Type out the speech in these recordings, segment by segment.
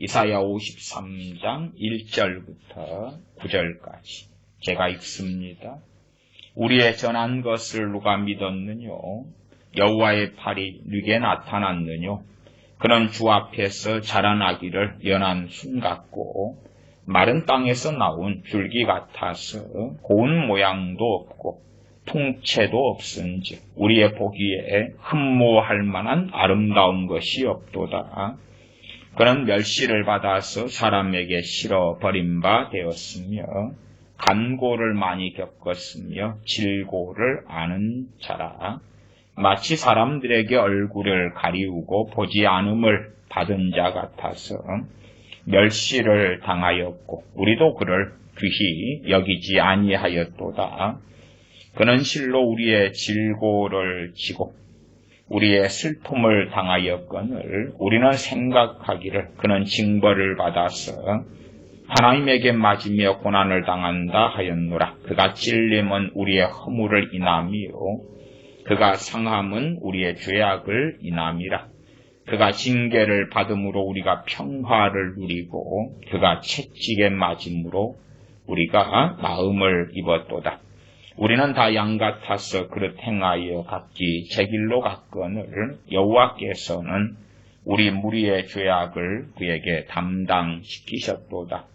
이사야 53장 1절부터 9절까지 제가 읽습니다. 우리의 전한 것을 누가 믿었느뇨? 여호와의 팔이 누게 나타났느뇨? 그는 주 앞에서 자라나기를 연한 순 같고 마른 땅에서 나온 줄기 같아서 고운 모양도 없고 풍채도 없은즉 우리의 보기에 흠모할 만한 아름다운 것이 없도다. 그는 멸시를 받아서 사람에게 실어 버림바 되었으며 간고를 많이 겪었으며 질고를 아는 자라. 마치 사람들에게 얼굴을 가리우고 보지 않음을 받은 자 같아서 멸시를 당하였고 우리도 그를 귀히 여기지 아니하였도다. 그는 실로 우리의 질고를 지고 우리의 슬픔을 당하였거늘 우리는 생각하기를 그는 징벌을 받아서 하나님에게 맞으며 고난을 당한다 하였노라. 그가 찔림은 우리의 허물을 인함이요 그가 상함은 우리의 죄악을 인함이라. 그가 징계를 받음으로 우리가 평화를 누리고 그가 채찍에 맞음으로 우리가 나음을 입었도다. 우리는 다 양 같아서 그릇 행하여 각기 제 길로 갔거늘 여호와께서는 우리 무리의 죄악을 그에게 담당시키셨도다.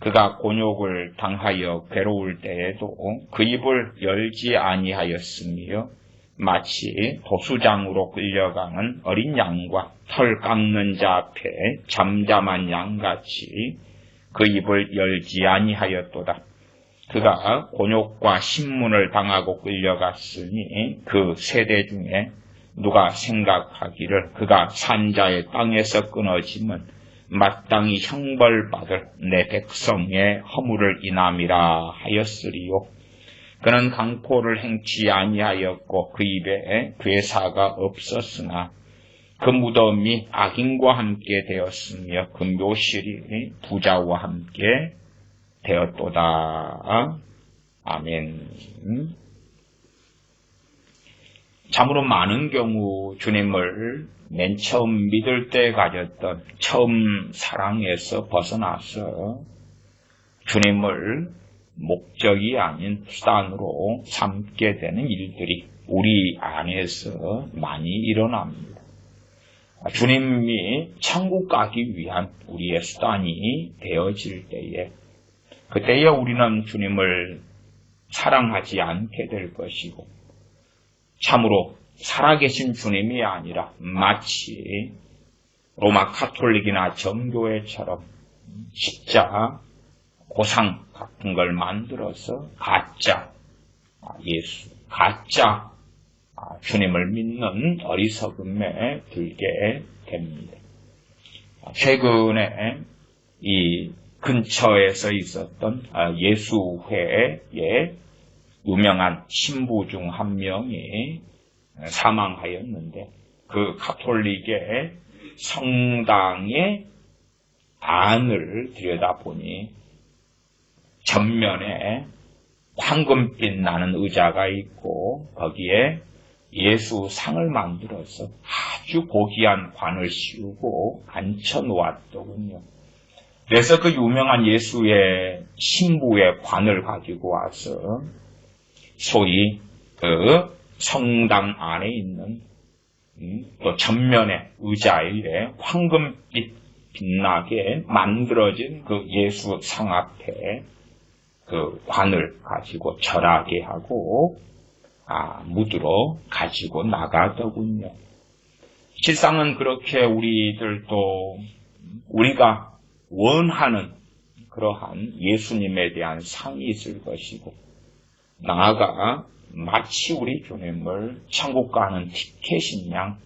그가 곤욕을 당하여 괴로울 때에도 그 입을 열지 아니하였으며 마치 도수장으로 끌려가는 어린 양과 털 깎는 자 앞에 잠잠한 양같이 그 입을 열지 아니하였도다. 그가 곤욕과 신문을 당하고 끌려갔으니 그 세대 중에 누가 생각하기를 그가 산자의 땅에서 끊어짐은 마땅히 형벌받을 내 백성의 허물을 인함이라 하였으리요. 그는 강포를 행치 아니하였고 그 입에 괴사가 없었으나 그 무덤이 악인과 함께 되었으며 그 묘실이 부자와 함께 되었도다. 아멘. 참으로 많은 경우 주님을 맨 처음 믿을 때 가졌던 처음 사랑에서 벗어나서 주님을 목적이 아닌 수단으로 삼게 되는 일들이 우리 안에서 많이 일어납니다. 주님이 천국 가기 위한 우리의 수단이 되어질 때에 그때에 우리는 주님을 사랑하지 않게 될 것이고 참으로 살아계신 주님이 아니라 마치 로마 카톨릭이나 정교회처럼 십자, 고상 같은 걸 만들어서 가짜 예수, 가짜 주님을 믿는 어리석음에 들게 됩니다. 최근에 이 근처에서 있었던 예수회의 유명한 신부 중 한 명이 사망하였는데 그 가톨릭의 성당의 안을 들여다보니 전면에 황금빛 나는 의자가 있고 거기에 예수 상을 만들어서 아주 고귀한 관을 씌우고 앉혀놓았더군요. 그래서 그 유명한 예수의 신부의 관을 가지고 와서 소위 그 성당 안에 있는 또 전면의 의자에 황금빛 빛나게 만들어진 그 예수 상 앞에 그 관을 가지고 절하게 하고 무드로 가지고 나가더군요. 실상은 그렇게 우리들도 우리가 원하는 그러한 예수님에 대한 상이 있을 것이고 나아가 마치 우리 주님을 천국 가는 티켓인 양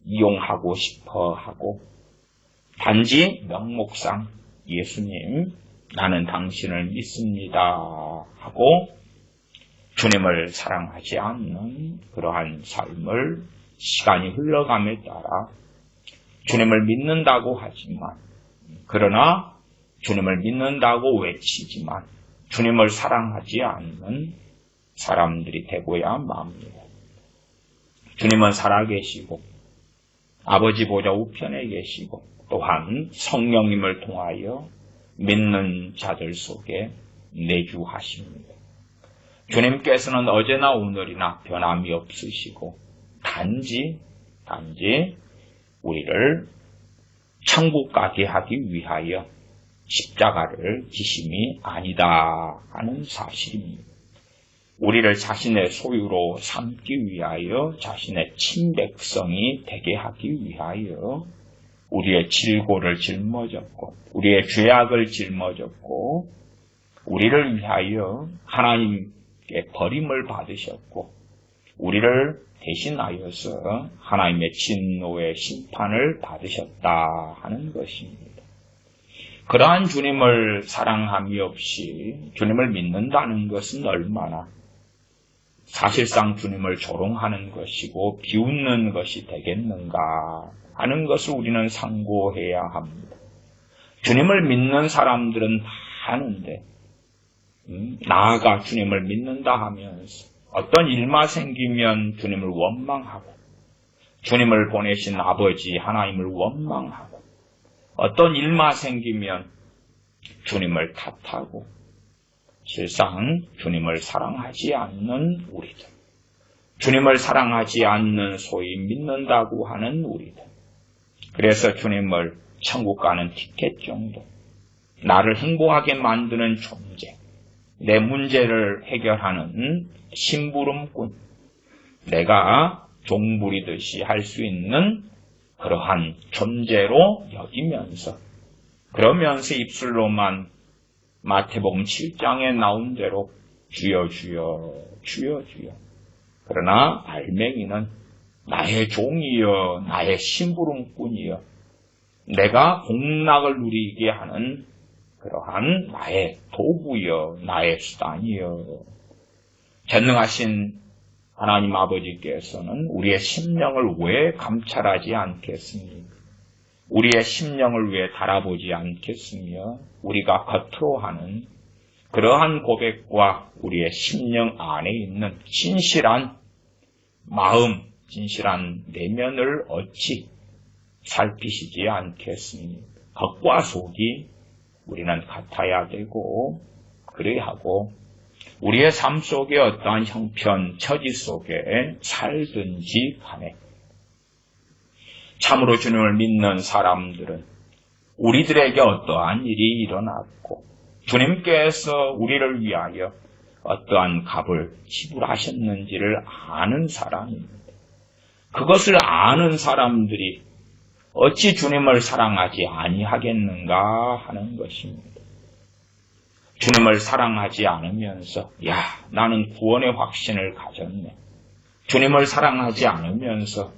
이용하고 싶어 하고 단지 명목상 예수님 나는 당신을 믿습니다 하고 주님을 사랑하지 않는 그러한 삶을 시간이 흘러감에 따라 주님을 믿는다고 하지만 그러나 주님을 믿는다고 외치지만 주님을 사랑하지 않는 사람들이 되고야 맙니다. 주님은 살아계시고 아버지 보좌 우편에 계시고 또한 성령님을 통하여 믿는 자들 속에 내주하십니다. 주님께서는 어제나 오늘이나 변함이 없으시고 단지 우리를 천국 가게 하기 위하여 십자가를 지심이 아니다 하는 사실입니다. 우리를 자신의 소유로 삼기 위하여 자신의 친백성이 되게 하기 위하여 우리의 질고를 짊어졌고 우리의 죄악을 짊어졌고 우리를 위하여 하나님께 버림을 받으셨고 우리를 대신하여서 하나님의 진노의 심판을 받으셨다 하는 것입니다. 그러한 주님을 사랑함이 없이 주님을 믿는다는 것은 얼마나 사실상 주님을 조롱하는 것이고 비웃는 것이 되겠는가 하는 것을 우리는 상고해야 합니다. 주님을 믿는 사람들은 다 하는데 나아가 주님을 믿는다 하면서 어떤 일만 생기면 주님을 원망하고 주님을 보내신 아버지 하나님을 원망하고 어떤 일만 생기면 주님을 탓하고 실상 주님을 사랑하지 않는 우리들, 주님을 사랑하지 않는 소위 믿는다고 하는 우리들, 그래서 주님을 천국 가는 티켓 정도, 나를 행복하게 만드는 존재, 내 문제를 해결하는 심부름꾼, 내가 종부리듯이 할 수 있는 그러한 존재로 여기면서 그러면서 입술로만 마태복음 7장에 나온 대로 주여 주여 주여 주여 그러나 알맹이는 나의 종이여 나의 심부름꾼이여 내가 공락을 누리게 하는 그러한 나의 도구여 나의 수단이여. 전능하신 하나님 아버지께서는 우리의 심령을 왜 감찰하지 않겠습니까? 우리의 심령을 왜 달아보지 않겠으며 우리가 겉으로 하는 그러한 고백과 우리의 심령 안에 있는 진실한 마음, 진실한 내면을 어찌 살피시지 않겠습니까? 겉과 속이 우리는 같아야 되고 그래야 하고 우리의 삶 속에 어떠한 형편, 처지 속에 살든지 간에 참으로 주님을 믿는 사람들은 우리들에게 어떠한 일이 일어났고 주님께서 우리를 위하여 어떠한 값을 지불하셨는지를 아는 사람입니다. 그것을 아는 사람들이 어찌 주님을 사랑하지 아니하겠는가 하는 것입니다. 주님을 사랑하지 않으면서 나는 구원의 확신을 가졌네. 주님을 사랑하지 않으면서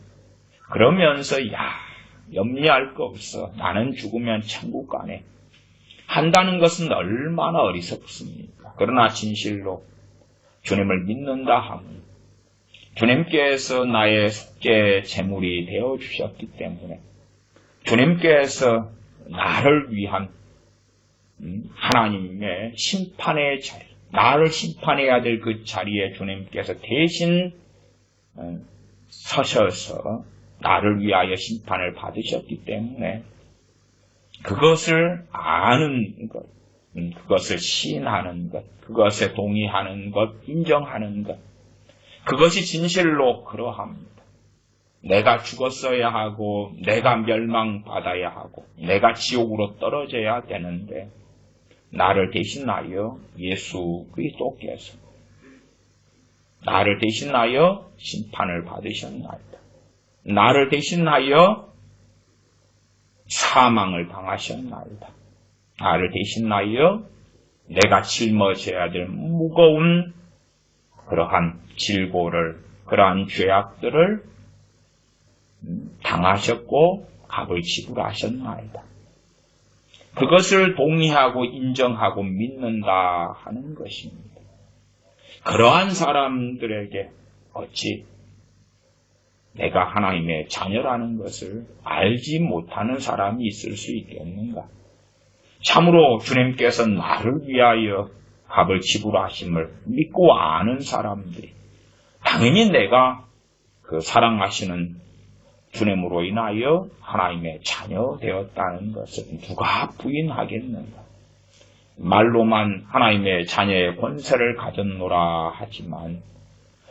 그러면서 염려할 거 없어. 나는 죽으면 천국 가네. 한다는 것은 얼마나 어리석습니까? 그러나 진실로 주님을 믿는다 하면 주님께서 나의 속죄 제물이 되어주셨기 때문에 주님께서 나를 위한 하나님의 심판의 자리, 나를 심판해야 될 그 자리에 주님께서 대신 서셔서 나를 위하여 심판을 받으셨기 때문에 그것을 아는 것, 그것을 시인하는 것, 그것에 동의하는 것, 인정하는 것, 그것이 진실로 그러합니다. 내가 죽었어야 하고 내가 멸망받아야 하고 내가 지옥으로 떨어져야 되는데 나를 대신하여 예수 그리스도께서 나를 대신하여 심판을 받으셨나이다. 나를 대신하여 사망을 당하셨나이다. 나를 대신하여 내가 짊어져야 될 무거운 그러한 질고를, 그러한 죄악들을 당하셨고 값을 지불하셨나이다. 그것을 동의하고 인정하고 믿는다 하는 것입니다. 그러한 사람들에게 어찌 내가 하나님의 자녀라는 것을 알지 못하는 사람이 있을 수 있겠는가? 참으로 주님께서 나를 위하여 값을 지불하심을 믿고 아는 사람들이 당연히 내가 그 사랑하시는 주님으로 인하여 하나님의 자녀 되었다는 것을 누가 부인하겠는가? 말로만 하나님의 자녀의 권세를 가졌노라 하지만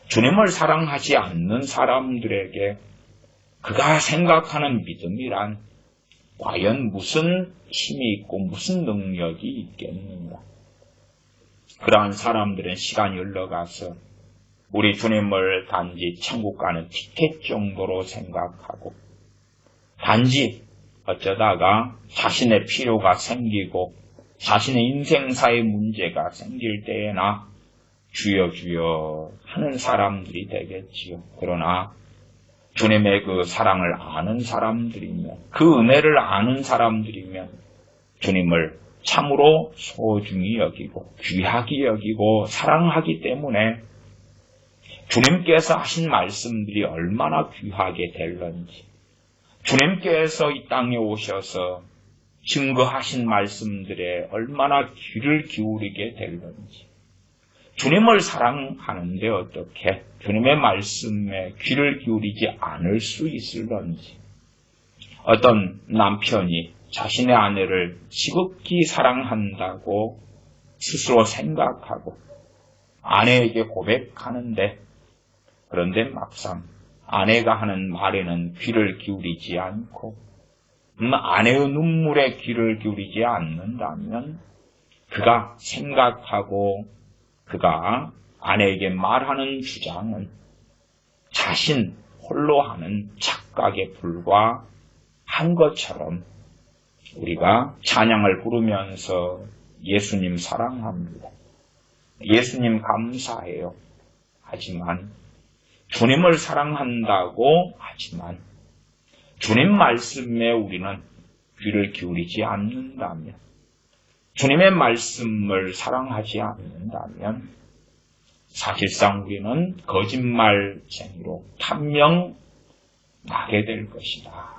주님을 사랑하지 않는 사람들에게 그가 생각하는 믿음이란 과연 무슨 힘이 있고 무슨 능력이 있겠는가? 그러한 사람들은 시간이 흘러가서 우리 주님을 단지 천국 가는 티켓 정도로 생각하고 단지 어쩌다가 자신의 필요가 생기고 자신의 인생사의 문제가 생길 때에나 주여 주여 하는 사람들이 되겠지요. 그러나 주님의 그 사랑을 아는 사람들이면, 그 은혜를 아는 사람들이면 주님을 참으로 소중히 여기고 귀하게 여기고 사랑하기 때문에 주님께서 하신 말씀들이 얼마나 귀하게 될런지, 주님께서 이 땅에 오셔서 증거하신 말씀들에 얼마나 귀를 기울이게 될런지, 주님을 사랑하는데 어떻게 주님의 말씀에 귀를 기울이지 않을 수 있을런지, 어떤 남편이 자신의 아내를 지극히 사랑한다고 스스로 생각하고 아내에게 고백하는데, 그런데 막상 아내가 하는 말에는 귀를 기울이지 않고 아내의 눈물에 귀를 기울이지 않는다면 그가 생각하고 그가 아내에게 말하는 주장은 자신 홀로 하는 착각에 불과한 것처럼 우리가 찬양을 부르면서 예수님 사랑합니다, 예수님 감사해요 하지만, 주님을 사랑한다고 하지만 주님 말씀에 우리는 귀를 기울이지 않는다면, 주님의 말씀을 사랑하지 않는다면 사실상 우리는 거짓말쟁이로 탐명 나게 될 것이다.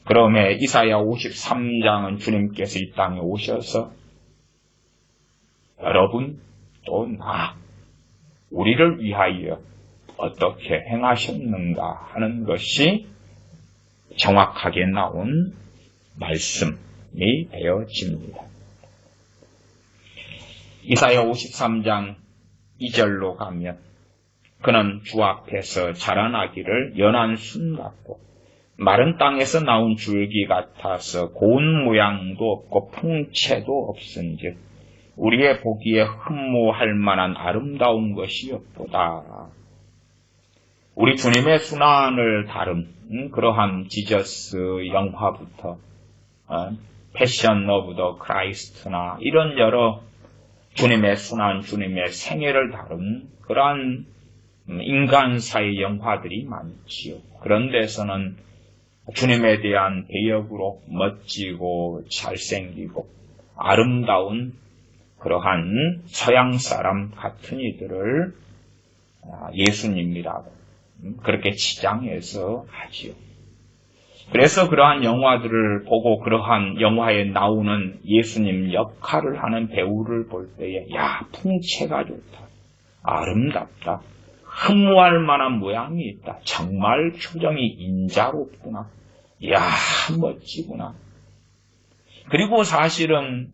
그러면 이사야 53장은 주님께서 이 땅에 오셔서 여러분 또 나 우리를 위하여 어떻게 행하셨는가 하는 것이 정확하게 나온 말씀이 되어집니다. 이사야 53장 2절로 가면 그는 주 앞에서 자라나기를 연한 순 같고 마른 땅에서 나온 줄기 같아서 고운 모양도 없고 풍채도 없은즉 우리의 보기에 흠모할 만한 아름다운 것이 없도다. 우리 주님의 순환을 다룬 그러한 지저스 영화부터 패션 오브 더 크라이스트나 이런 여러 주님의 순환, 주님의 생애를 다룬 그러한 인간사의 영화들이 많지요. 그런 데서는 주님에 대한 배역으로 멋지고 잘생기고 아름다운 그러한 서양 사람 같은 이들을 예수님이라고 그렇게 치장해서 하지요. 그래서 그러한 영화들을 보고 그러한 영화에 나오는 예수님 역할을 하는 배우를 볼 때에 야, 풍채가 좋다, 아름답다, 흠모할 만한 모양이 있다, 정말 표정이 인자롭구나, 야, 멋지구나. 그리고 사실은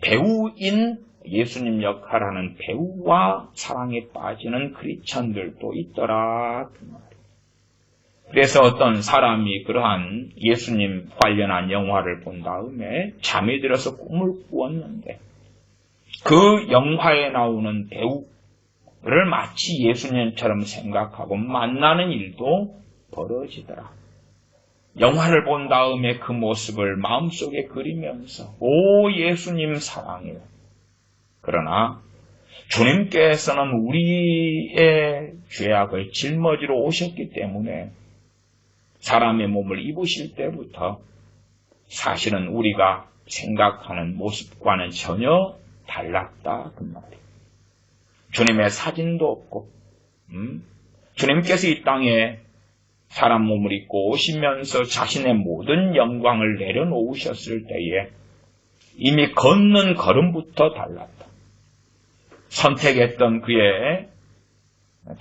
배우인 예수님 역할하는 배우와 사랑에 빠지는 크리스천들도 있더라. 그래서 어떤 사람이 그러한 예수님 관련한 영화를 본 다음에 잠이 들어서 꿈을 꾸었는데 그 영화에 나오는 배우를 마치 예수님처럼 생각하고 만나는 일도 벌어지더라. 영화를 본 다음에 그 모습을 마음속에 그리면서 오, 예수님 사랑해요. 그러나 주님께서는 우리의 죄악을 짊어지러 오셨기 때문에 사람의 몸을 입으실 때부터 사실은 우리가 생각하는 모습과는 전혀 달랐다 그 말이에요. 주님의 사진도 없고 주님께서 이 땅에 사람 몸을 입고 오시면서 자신의 모든 영광을 내려놓으셨을 때에 이미 걷는 걸음부터 달랐다. 선택했던 그의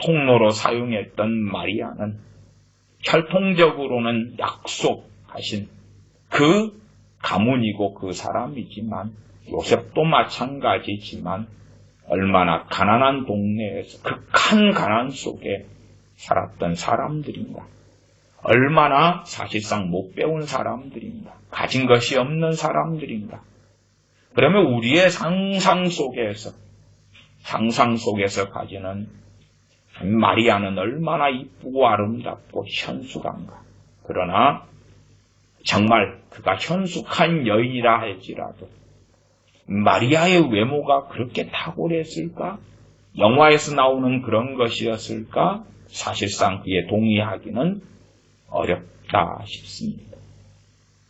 통로로 사용했던 마리아는 혈통적으로는 약속하신 그 가문이고 그 사람이지만 요셉도 마찬가지지만 얼마나 가난한 동네에서 극한 가난 속에 살았던 사람들인가. 얼마나 사실상 못 배운 사람들인가. 가진 것이 없는 사람들인가. 그러면 우리의 상상 속에서 가지는 마리아는 얼마나 이쁘고 아름답고 현숙한가. 그러나 정말 그가 현숙한 여인이라 할지라도 마리아의 외모가 그렇게 탁월했을까? 영화에서 나오는 그런 것이었을까? 사실상 그에 동의하기는 어렵다 싶습니다.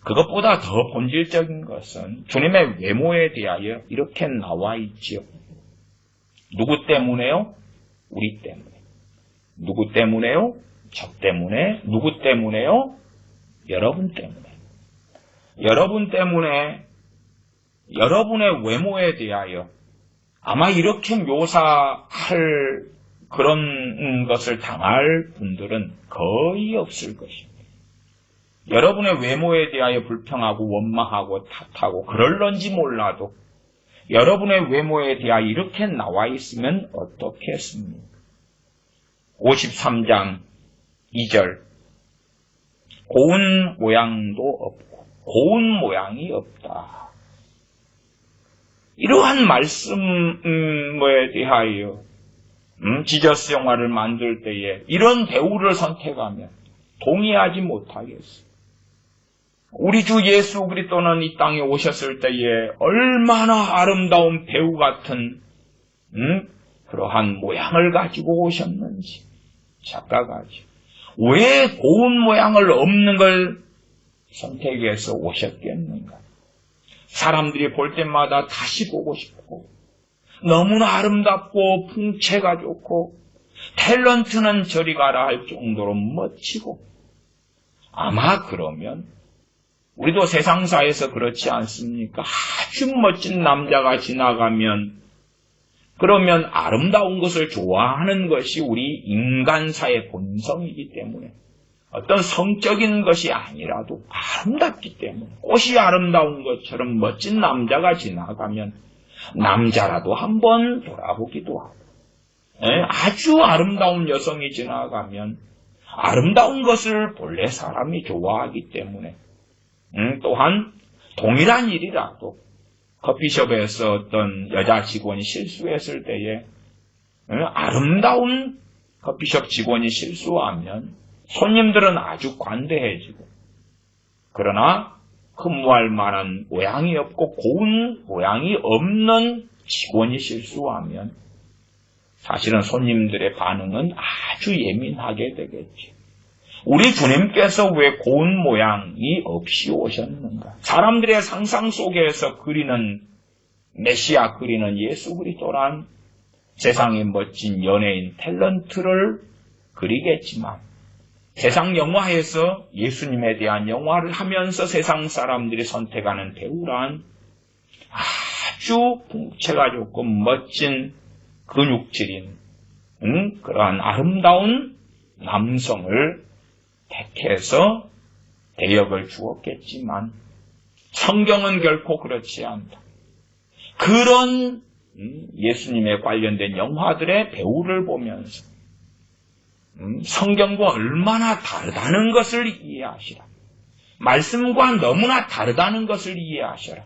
그것보다 더 본질적인 것은 주님의 외모에 대하여 이렇게 나와 있지요. 누구 때문에요? 우리 때문에. 누구 때문에요? 저 때문에. 누구 때문에요? 여러분 때문에. 여러분 때문에 여러분의 외모에 대하여 아마 이렇게 묘사할 그런 것을 당할 분들은 거의 없을 것입니다. 여러분의 외모에 대하여 불평하고 원망하고 탓하고 그럴런지 몰라도 여러분의 외모에 대하여 이렇게 나와 있으면 어떻겠습니까? 53장 2절 고운 모양도 없고 고운 모양이 없다. 이러한 말씀에 대하여 지저스 영화를 만들 때에 이런 배우를 선택하면 동의하지 못하겠어요. 우리 주 예수 그리스도는 이 땅에 오셨을 때에 얼마나 아름다운 배우 같은 그러한 모양을 가지고 오셨는지 작가가지 왜 고운 모양을 없는 걸 선택해서 오셨겠는가? 사람들이 볼 때마다 다시 보고 싶고 너무나 아름답고 풍채가 좋고 탤런트는 저리 가라 할 정도로 멋지고 아마 그러면 우리도 세상사에서 그렇지 않습니까? 아주 멋진 남자가 지나가면 그러면 아름다운 것을 좋아하는 것이 우리 인간사의 본성이기 때문에 어떤 성적인 것이 아니라도 아름답기 때문에 꽃이 아름다운 것처럼 멋진 남자가 지나가면 남자라도 한번 돌아보기도 하고 아주 아름다운 여성이 지나가면 아름다운 것을 본래 사람이 좋아하기 때문에 또한 동일한 일이라도 커피숍에서 어떤 여자 직원이 실수했을 때에 아름다운 커피숍 직원이 실수하면 손님들은 아주 관대해지고 그러나 흠모할 만한 모양이 없고 고운 모양이 없는 직원이 실수하면 사실은 손님들의 반응은 아주 예민하게 되겠지. 우리 주님께서 왜 고운 모양이 없이 오셨는가? 사람들의 상상 속에서 그리는 메시아 그리는 예수 그리스도란 세상의 멋진 연예인 탤런트를 그리겠지만 세상 영화에서 예수님에 대한 영화를 하면서 세상 사람들이 선택하는 배우란 아주 풍채가 좋고 멋진 근육질인 그러한 아름다운 남성을 택해서 대역을 주었겠지만 성경은 결코 그렇지 않다. 그런 예수님에 관련된 영화들의 배우를 보면서 성경과 얼마나 다르다는 것을 이해하시라. 말씀과 너무나 다르다는 것을 이해하시라.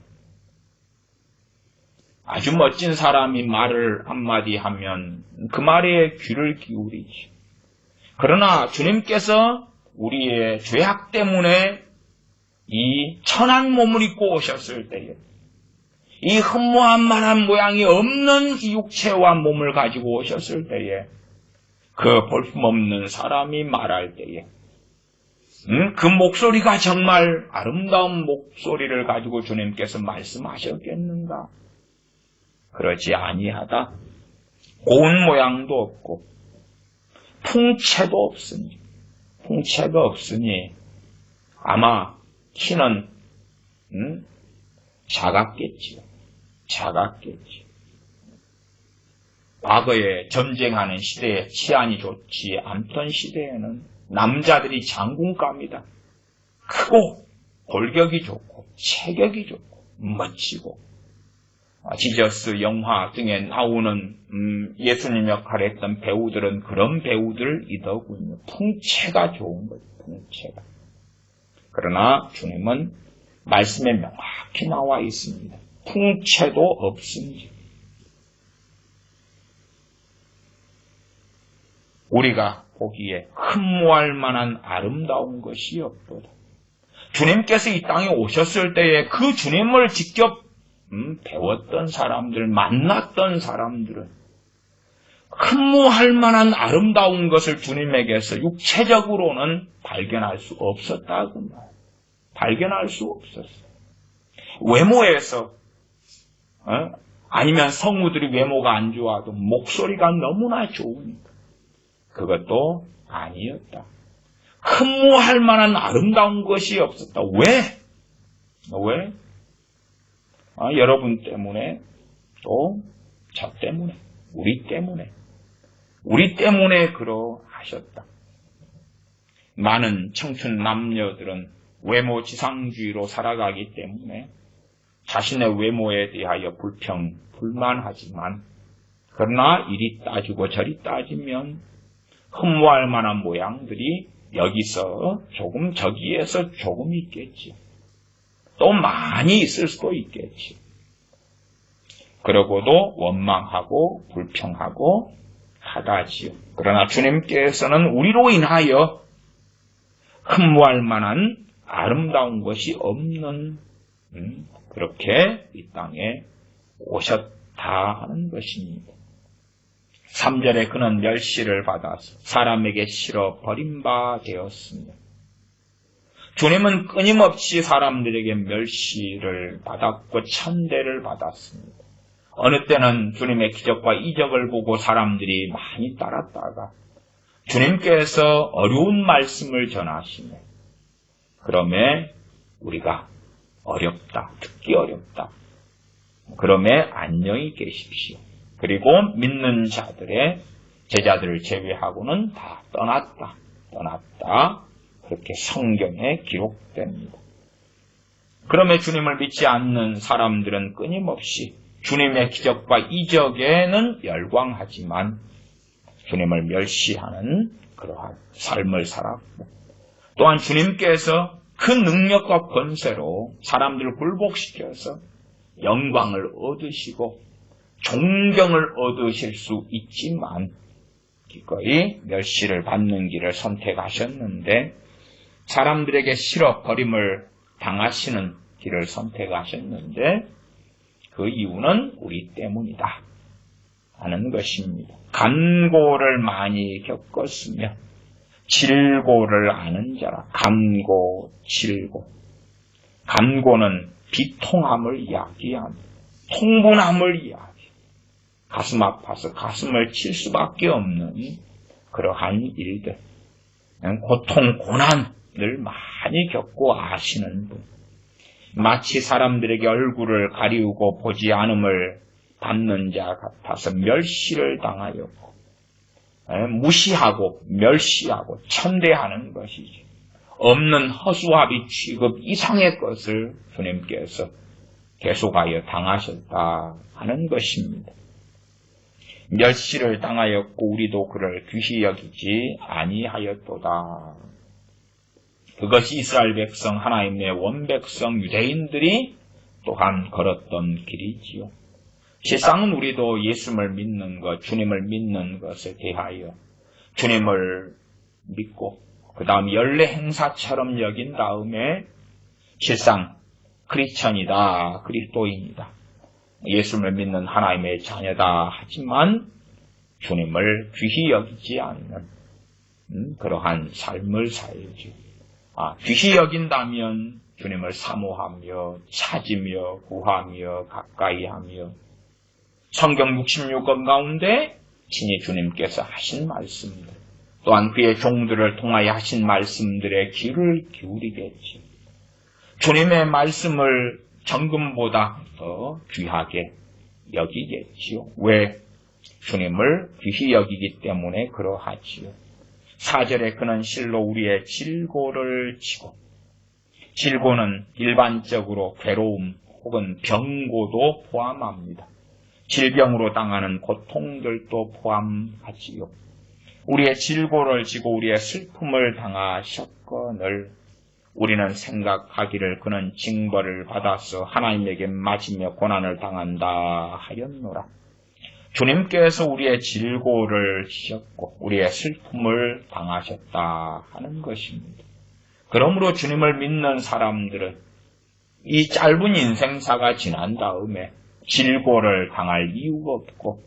아주 멋진 사람이 말을 한마디 하면 그 말에 귀를 기울이지. 그러나 주님께서 우리의 죄악 때문에 이 천한 몸을 입고 오셨을 때에 이 흠모할 만한 모양이 없는 이 육체와 몸을 가지고 오셨을 때에 그 볼품없는 사람이 말할 때에 그 목소리가 정말 아름다운 목소리를 가지고 주님께서 말씀하셨겠는가? 그렇지 아니하다. 고운 모양도 없고 풍채도 없으니 아마 키는 작았겠지. 과거에 전쟁하는 시대에 치안이 좋지 않던 시대에는 남자들이 장군감이다. 크고 골격이 좋고 체격이 좋고 멋지고 지저스 영화 등에 나오는 예수님 역할을 했던 배우들은 그런 배우들이더군요. 풍채가 좋은 거죠. 풍채가. 그러나 주님은 말씀에 명확히 나와 있습니다. 풍채도 없습니다. 우리가 보기에 흠모할 만한 아름다운 것이 없도다. 주님께서 이 땅에 오셨을 때에 그 주님을 직접 배웠던 사람들, 만났던 사람들은 흠모할 만한 아름다운 것을 주님에게서 육체적으로는 발견할 수 없었다고 말해요. 발견할 수 없었어요. 외모에서 아니면 성우들이 외모가 안 좋아도 목소리가 너무나 좋으니까 그것도 아니었다. 흠모할 만한 아름다운 것이 없었다. 왜? 여러분 때문에 또 저 때문에 우리 때문에 그러하셨다. 많은 청춘 남녀들은 외모 지상주의로 살아가기 때문에 자신의 외모에 대하여 불만하지만 그러나 이리 따지고 저리 따지면 흠모할 만한 모양들이 여기서 조금 저기에서 조금 있겠지. 또 많이 있을 수도 있겠지. 그러고도 원망하고 불평하고 하다지요. 그러나 주님께서는 우리로 인하여 흠모할 만한 아름다운 것이 없는 그렇게 이 땅에 오셨다 하는 것입니다. 3절에 그는 멸시를 받아서 사람에게 실어 버림바 되었습니다. 주님은 끊임없이 사람들에게 멸시를 받았고 천대를 받았습니다. 어느 때는 주님의 기적과 이적을 보고 사람들이 많이 따랐다가 주님께서 어려운 말씀을 전하시네. 그러면 우리가 어렵다, 듣기 어렵다. 그러면 안녕히 계십시오. 그리고 믿는 자들의 제자들을 제외하고는 다 떠났다. 그렇게 성경에 기록됩니다. 그러면 주님을 믿지 않는 사람들은 끊임없이 주님의 기적과 이적에는 열광하지만 주님을 멸시하는 그러한 삶을 살았고 또한 주님께서 그 능력과 권세로 사람들을 굴복시켜서 영광을 얻으시고 존경을 얻으실 수 있지만 기꺼이 멸시를 받는 길을 선택하셨는데 사람들에게 실어 버림을 당하시는 길을 선택하셨는데 그 이유는 우리 때문이다 하는 것입니다. 간고를 많이 겪었으며 질고를 아는 자라. 간고, 질고. 간고는 비통함을 이야기합니다. 통분함을 이야기합니다. 가슴 아파서 가슴을 칠 수밖에 없는 그러한 일들. 고통, 고난을 많이 겪고 아시는 분. 마치 사람들에게 얼굴을 가리우고 보지 않음을 받는 자 같아서 멸시를 당하였고 무시하고 멸시하고 천대하는 것이지. 없는 허수아비 취급 이상의 것을 주님께서 계속하여 당하셨다 하는 것입니다. 멸시를 당하였고 우리도 그를 귀히 여기지 아니하였도다. 그것이 이스라엘 백성 하나님의 원백성 유대인들이 또한 걸었던 길이지요. 실상은 우리도 예수를 믿는 것, 주님을 믿는 것에 대하여 주님을 믿고 그 다음 연례 행사처럼 여긴 다음에 실상 크리스천이다, 그리스도인이다, 예수를 믿는 하나님의 자녀다 하지만 주님을 귀히 여기지 않는 그러한 삶을 살지. 귀히 여긴다면 주님을 사모하며 찾으며 구하며 가까이하며 성경 66권 가운데 친히 주님께서 하신 말씀들 또한 그의 종들을 통하여 하신 말씀들에 귀를 기울이겠지. 주님의 말씀을 정금보다 더 귀하게 여기겠지요. 왜? 주님을 귀히 여기기 때문에 그러하지요. 4절에 그는 실로 우리의 질고를 지고, 질고는 일반적으로 괴로움 혹은 병고도 포함합니다. 질병으로 당하는 고통들도 포함하지요. 우리의 질고를 지고 우리의 슬픔을 당하셨거늘 우리는 생각하기를 그는 징벌을 받아서 하나님에게 맞으며 고난을 당한다 하였노라. 주님께서 우리의 질고를 지셨고 우리의 슬픔을 당하셨다 하는 것입니다. 그러므로 주님을 믿는 사람들은 이 짧은 인생사가 지난 다음에 질고를 당할 이유가 없고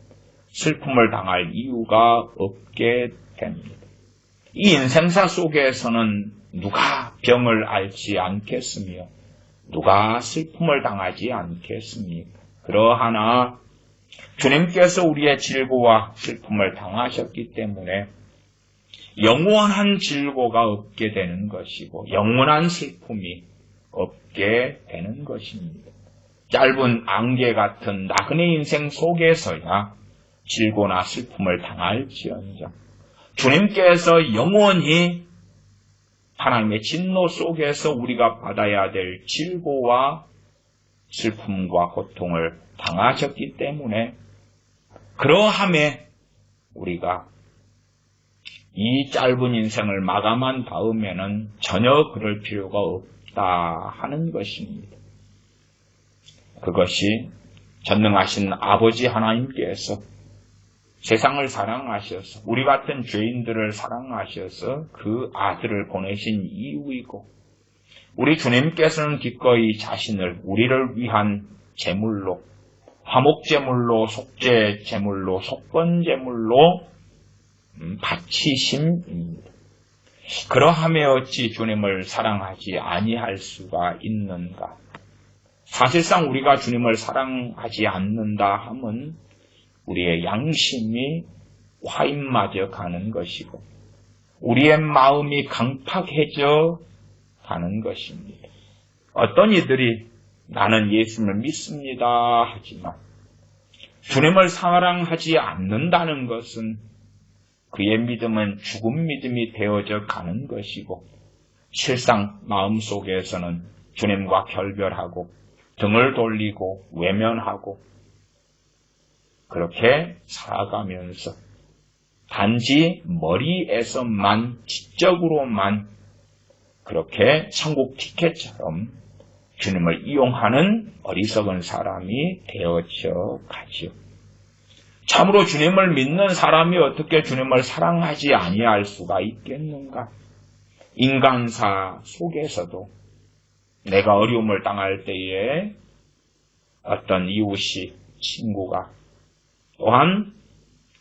슬픔을 당할 이유가 없게 됩니다. 이 인생사 속에서는 누가 병을 앓지 않겠으며 누가 슬픔을 당하지 않겠습니까? 그러하나 주님께서 우리의 질고와 슬픔을 당하셨기 때문에 영원한 질고가 없게 되는 것이고 영원한 슬픔이 없게 되는 것입니다. 짧은 안개 같은 나그네 인생 속에서야 질고나 슬픔을 당할지언정 주님께서 영원히 하나님의 진노 속에서 우리가 받아야 될 질고와 슬픔과 고통을 당하셨기 때문에 그러함에 우리가 이 짧은 인생을 마감한 다음에는 전혀 그럴 필요가 없다 하는 것입니다. 그것이 전능하신 아버지 하나님께서 세상을 사랑하셔서 우리 같은 죄인들을 사랑하셔서 그 아들을 보내신 이유이고 우리 주님께서는 기꺼이 자신을 우리를 위한 제물로 화목제물로 속죄제물로 속건제물로 바치심입니다. 그러하며 어찌 주님을 사랑하지 아니할 수가 있는가? 사실상 우리가 주님을 사랑하지 않는다 함은 우리의 양심이 화인맞아 가는 것이고 우리의 마음이 강팍해져 가는 것입니다. 어떤 이들이 나는 예수님을 믿습니다 하지만 주님을 사랑하지 않는다는 것은 그의 믿음은 죽은 믿음이 되어져 가는 것이고 실상 마음속에서는 주님과 결별하고 등을 돌리고 외면하고 그렇게 살아가면서 단지 머리에서만 지적으로만 그렇게 천국 티켓처럼 주님을 이용하는 어리석은 사람이 되어져 가지요. 참으로 주님을 믿는 사람이 어떻게 주님을 사랑하지 아니할 수가 있겠는가? 인간사 속에서도 내가 어려움을 당할 때에 어떤 이웃이 친구가 또한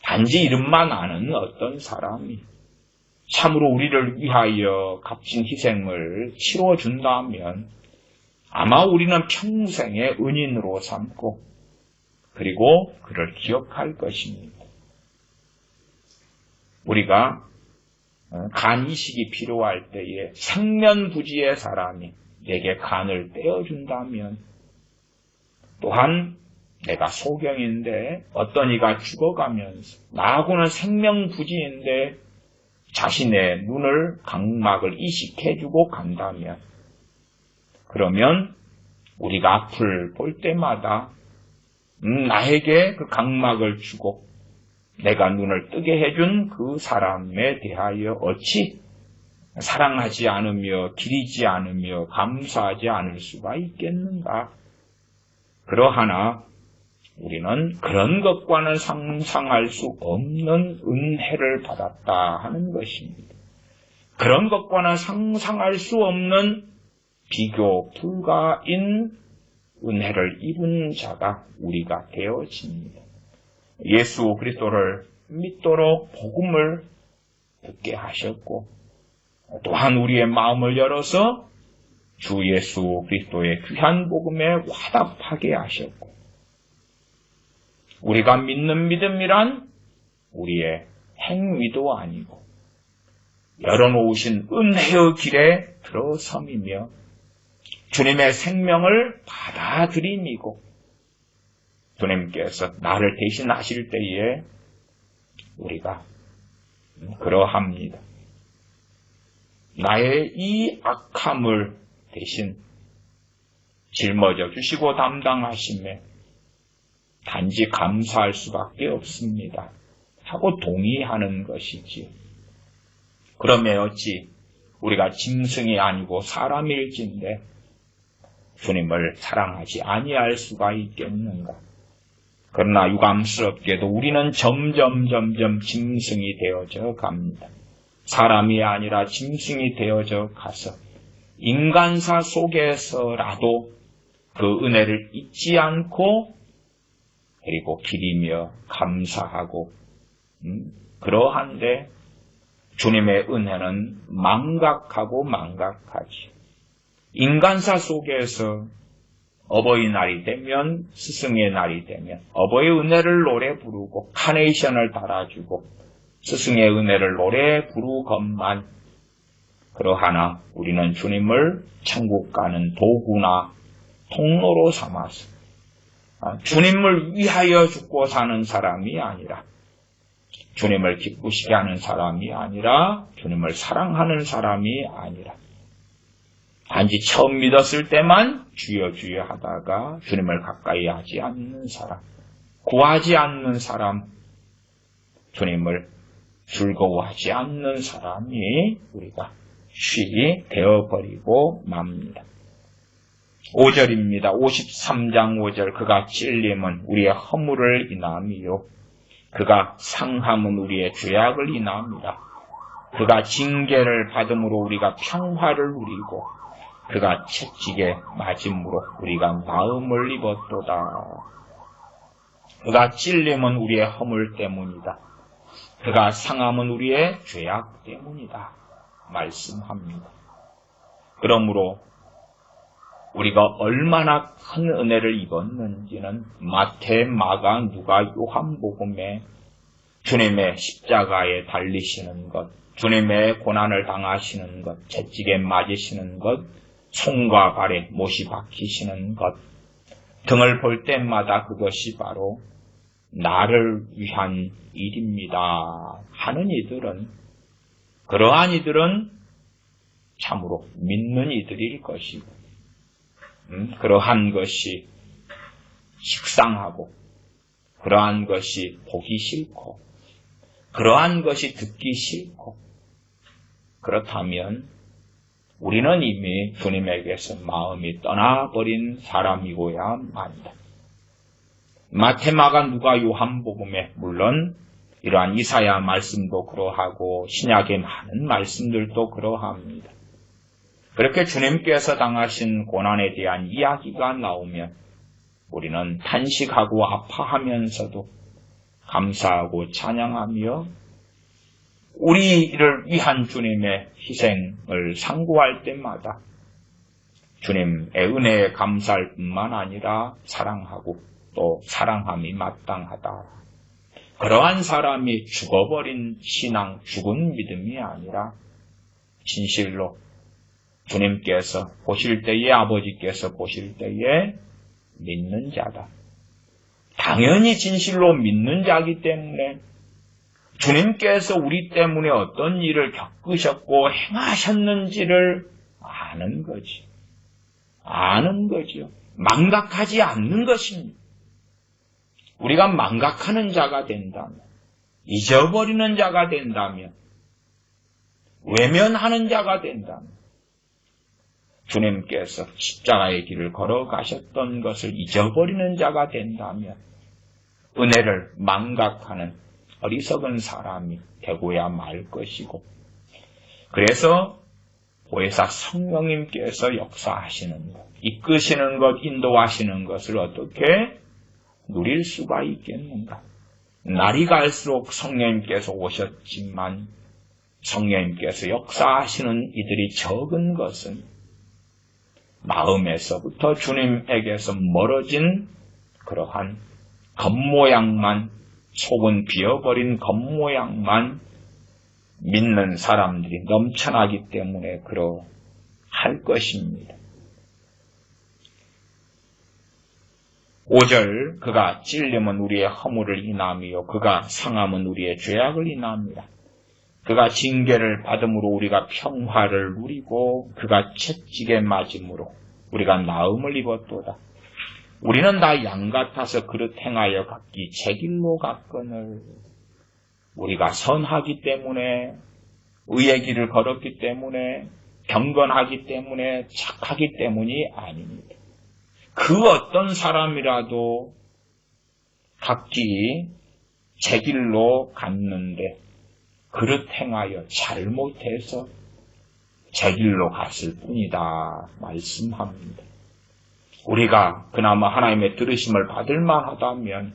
단지 이름만 아는 어떤 사람이 참으로 우리를 위하여 값진 희생을 치러준다면 아마 우리는 평생의 은인으로 삼고 그리고 그를 기억할 것입니다. 우리가 간 이식이 필요할 때에 생면부지의 사람이 내게 간을 떼어준다면 또한 내가 소경인데 어떤 이가 죽어가면서 나하고는 생명부지인데 자신의 눈을 각막을 이식해주고 간다면 그러면 우리가 앞을 볼 때마다 나에게 그 각막을 주고 내가 눈을 뜨게 해준 그 사람에 대하여 어찌 사랑하지 않으며 기리지 않으며 감사하지 않을 수가 있겠는가? 그러하나 우리는 그런 것과는 상상할 수 없는 은혜를 받았다 하는 것입니다. 그런 것과는 상상할 수 없는 비교 불가인 은혜를 입은 자가 우리가 되어집니다. 예수 그리스도를 믿도록 복음을 듣게 하셨고 또한 우리의 마음을 열어서 주 예수 그리스도의 귀한 복음에 화답하게 하셨고 우리가 믿는 믿음이란 우리의 행위도 아니고 열어놓으신 은혜의 길에 들어섬이며 주님의 생명을 받아들임이고 주님께서 나를 대신하실 때에 우리가 그러합니다. 나의 이 악함을 대신 짊어져 주시고 담당하심에 단지 감사할 수밖에 없습니다. 하고 동의하는 것이지. 그러면 어찌 우리가 짐승이 아니고 사람일진데 주님을 사랑하지 아니할 수가 있겠는가? 그러나 유감스럽게도 우리는 점점 짐승이 되어져 갑니다. 사람이 아니라 짐승이 되어져 가서 인간사 속에서라도 그 은혜를 잊지 않고 그리고 기리며 감사하고 그러한데 주님의 은혜는 망각하지. 인간사 속에서 어버이날이 되면 스승의 날이 되면 어버이 은혜를 노래 부르고 카네이션을 달아주고 스승의 은혜를 노래 부르건만 그러하나 우리는 주님을 천국 가는 도구나 통로로 삼아서 주님을 위하여 죽고 사는 사람이 아니라 주님을 기쁘시게 하는 사람이 아니라 주님을 사랑하는 사람이 아니라 단지 처음 믿었을 때만 주여 주여 하다가 주님을 가까이 하지 않는 사람, 구하지 않는 사람, 주님을 즐거워하지 않는 사람이 우리가 쉬이 되어버리고 맙니다. 5절입니다. 53장 5절 그가 찔림은 우리의 허물을 인함이요 그가 상함은 우리의 죄악을 인함이라. 그가 징계를 받음으로 우리가 평화를 누리고 그가 채찍에 맞음으로 우리가 나음을 입었도다. 그가 찔림은 우리의 허물 때문이다. 그가 상함은 우리의 죄악 때문이다. 말씀합니다. 그러므로 우리가 얼마나 큰 은혜를 입었는지는 마태, 마가, 누가, 요한복음에 주님의 십자가에 달리시는 것, 주님의 고난을 당하시는 것, 채찍에 맞으시는 것, 손과 발에 못이 박히시는 것 등을 볼 때마다 그것이 바로 나를 위한 일입니다 하는 이들은 그러한 이들은 참으로 믿는 이들일 것이고 그러한 것이 식상하고 그러한 것이 보기 싫고 그러한 것이 듣기 싫고 그렇다면 우리는 이미 주님에게서 마음이 떠나버린 사람이고야 합니다. 마태마가 누가 요한복음에 물론 이러한 이사야 말씀도 그러하고 신약의 많은 말씀들도 그러합니다. 그렇게 주님께서 당하신 고난에 대한 이야기가 나오면 우리는 탄식하고 아파하면서도 감사하고 찬양하며 우리를 위한 주님의 희생을 상고할 때마다 주님의 은혜에 감사할 뿐만 아니라 사랑하고 또 사랑함이 마땅하다. 그러한 사람이 죽어버린 신앙, 죽은 믿음이 아니라 진실로 주님께서 보실 때에 아버지께서 보실 때에 믿는 자다. 당연히 진실로 믿는 자이기 때문에 주님께서 우리 때문에 어떤 일을 겪으셨고 행하셨는지를 아는 거지. 아는 거죠. 망각하지 않는 것입니다. 우리가 망각하는 자가 된다면, 잊어버리는 자가 된다면, 외면하는 자가 된다면, 주님께서 십자가의 길을 걸어가셨던 것을 잊어버리는 자가 된다면, 은혜를 망각하는 어리석은 사람이 되고야 말 것이고 그래서 보혜사 성령님께서 역사하시는 것, 이끄시는 것, 인도하시는 것을 어떻게 누릴 수가 있겠는가? 날이 갈수록 성령님께서 오셨지만 성령님께서 역사하시는 이들이 적은 것은 마음에서부터 주님에게서 멀어진 그러한 겉모양만 속은 비어버린 겉모양만 믿는 사람들이 넘쳐나기 때문에 그러할 것입니다. 5절 그가 찔림은 우리의 허물을 인함이요 그가 상함은 우리의 죄악을 인함이라. 그가 징계를 받음으로 우리가 평화를 누리고 그가 채찍에 맞음으로 우리가 나음을 입었도다. 우리는 다 양 같아서 그릇 행하여 각기 제 길로 갔거늘. 우리가 선하기 때문에, 의의 길을 걸었기 때문에, 경건하기 때문에, 착하기 때문이 아닙니다. 그 어떤 사람이라도 각기 제 길로 갔는데 그릇 행하여 잘못해서 제 길로 갔을 뿐이다 말씀합니다. 우리가 그나마 하나님의 들으심을 받을 만하다면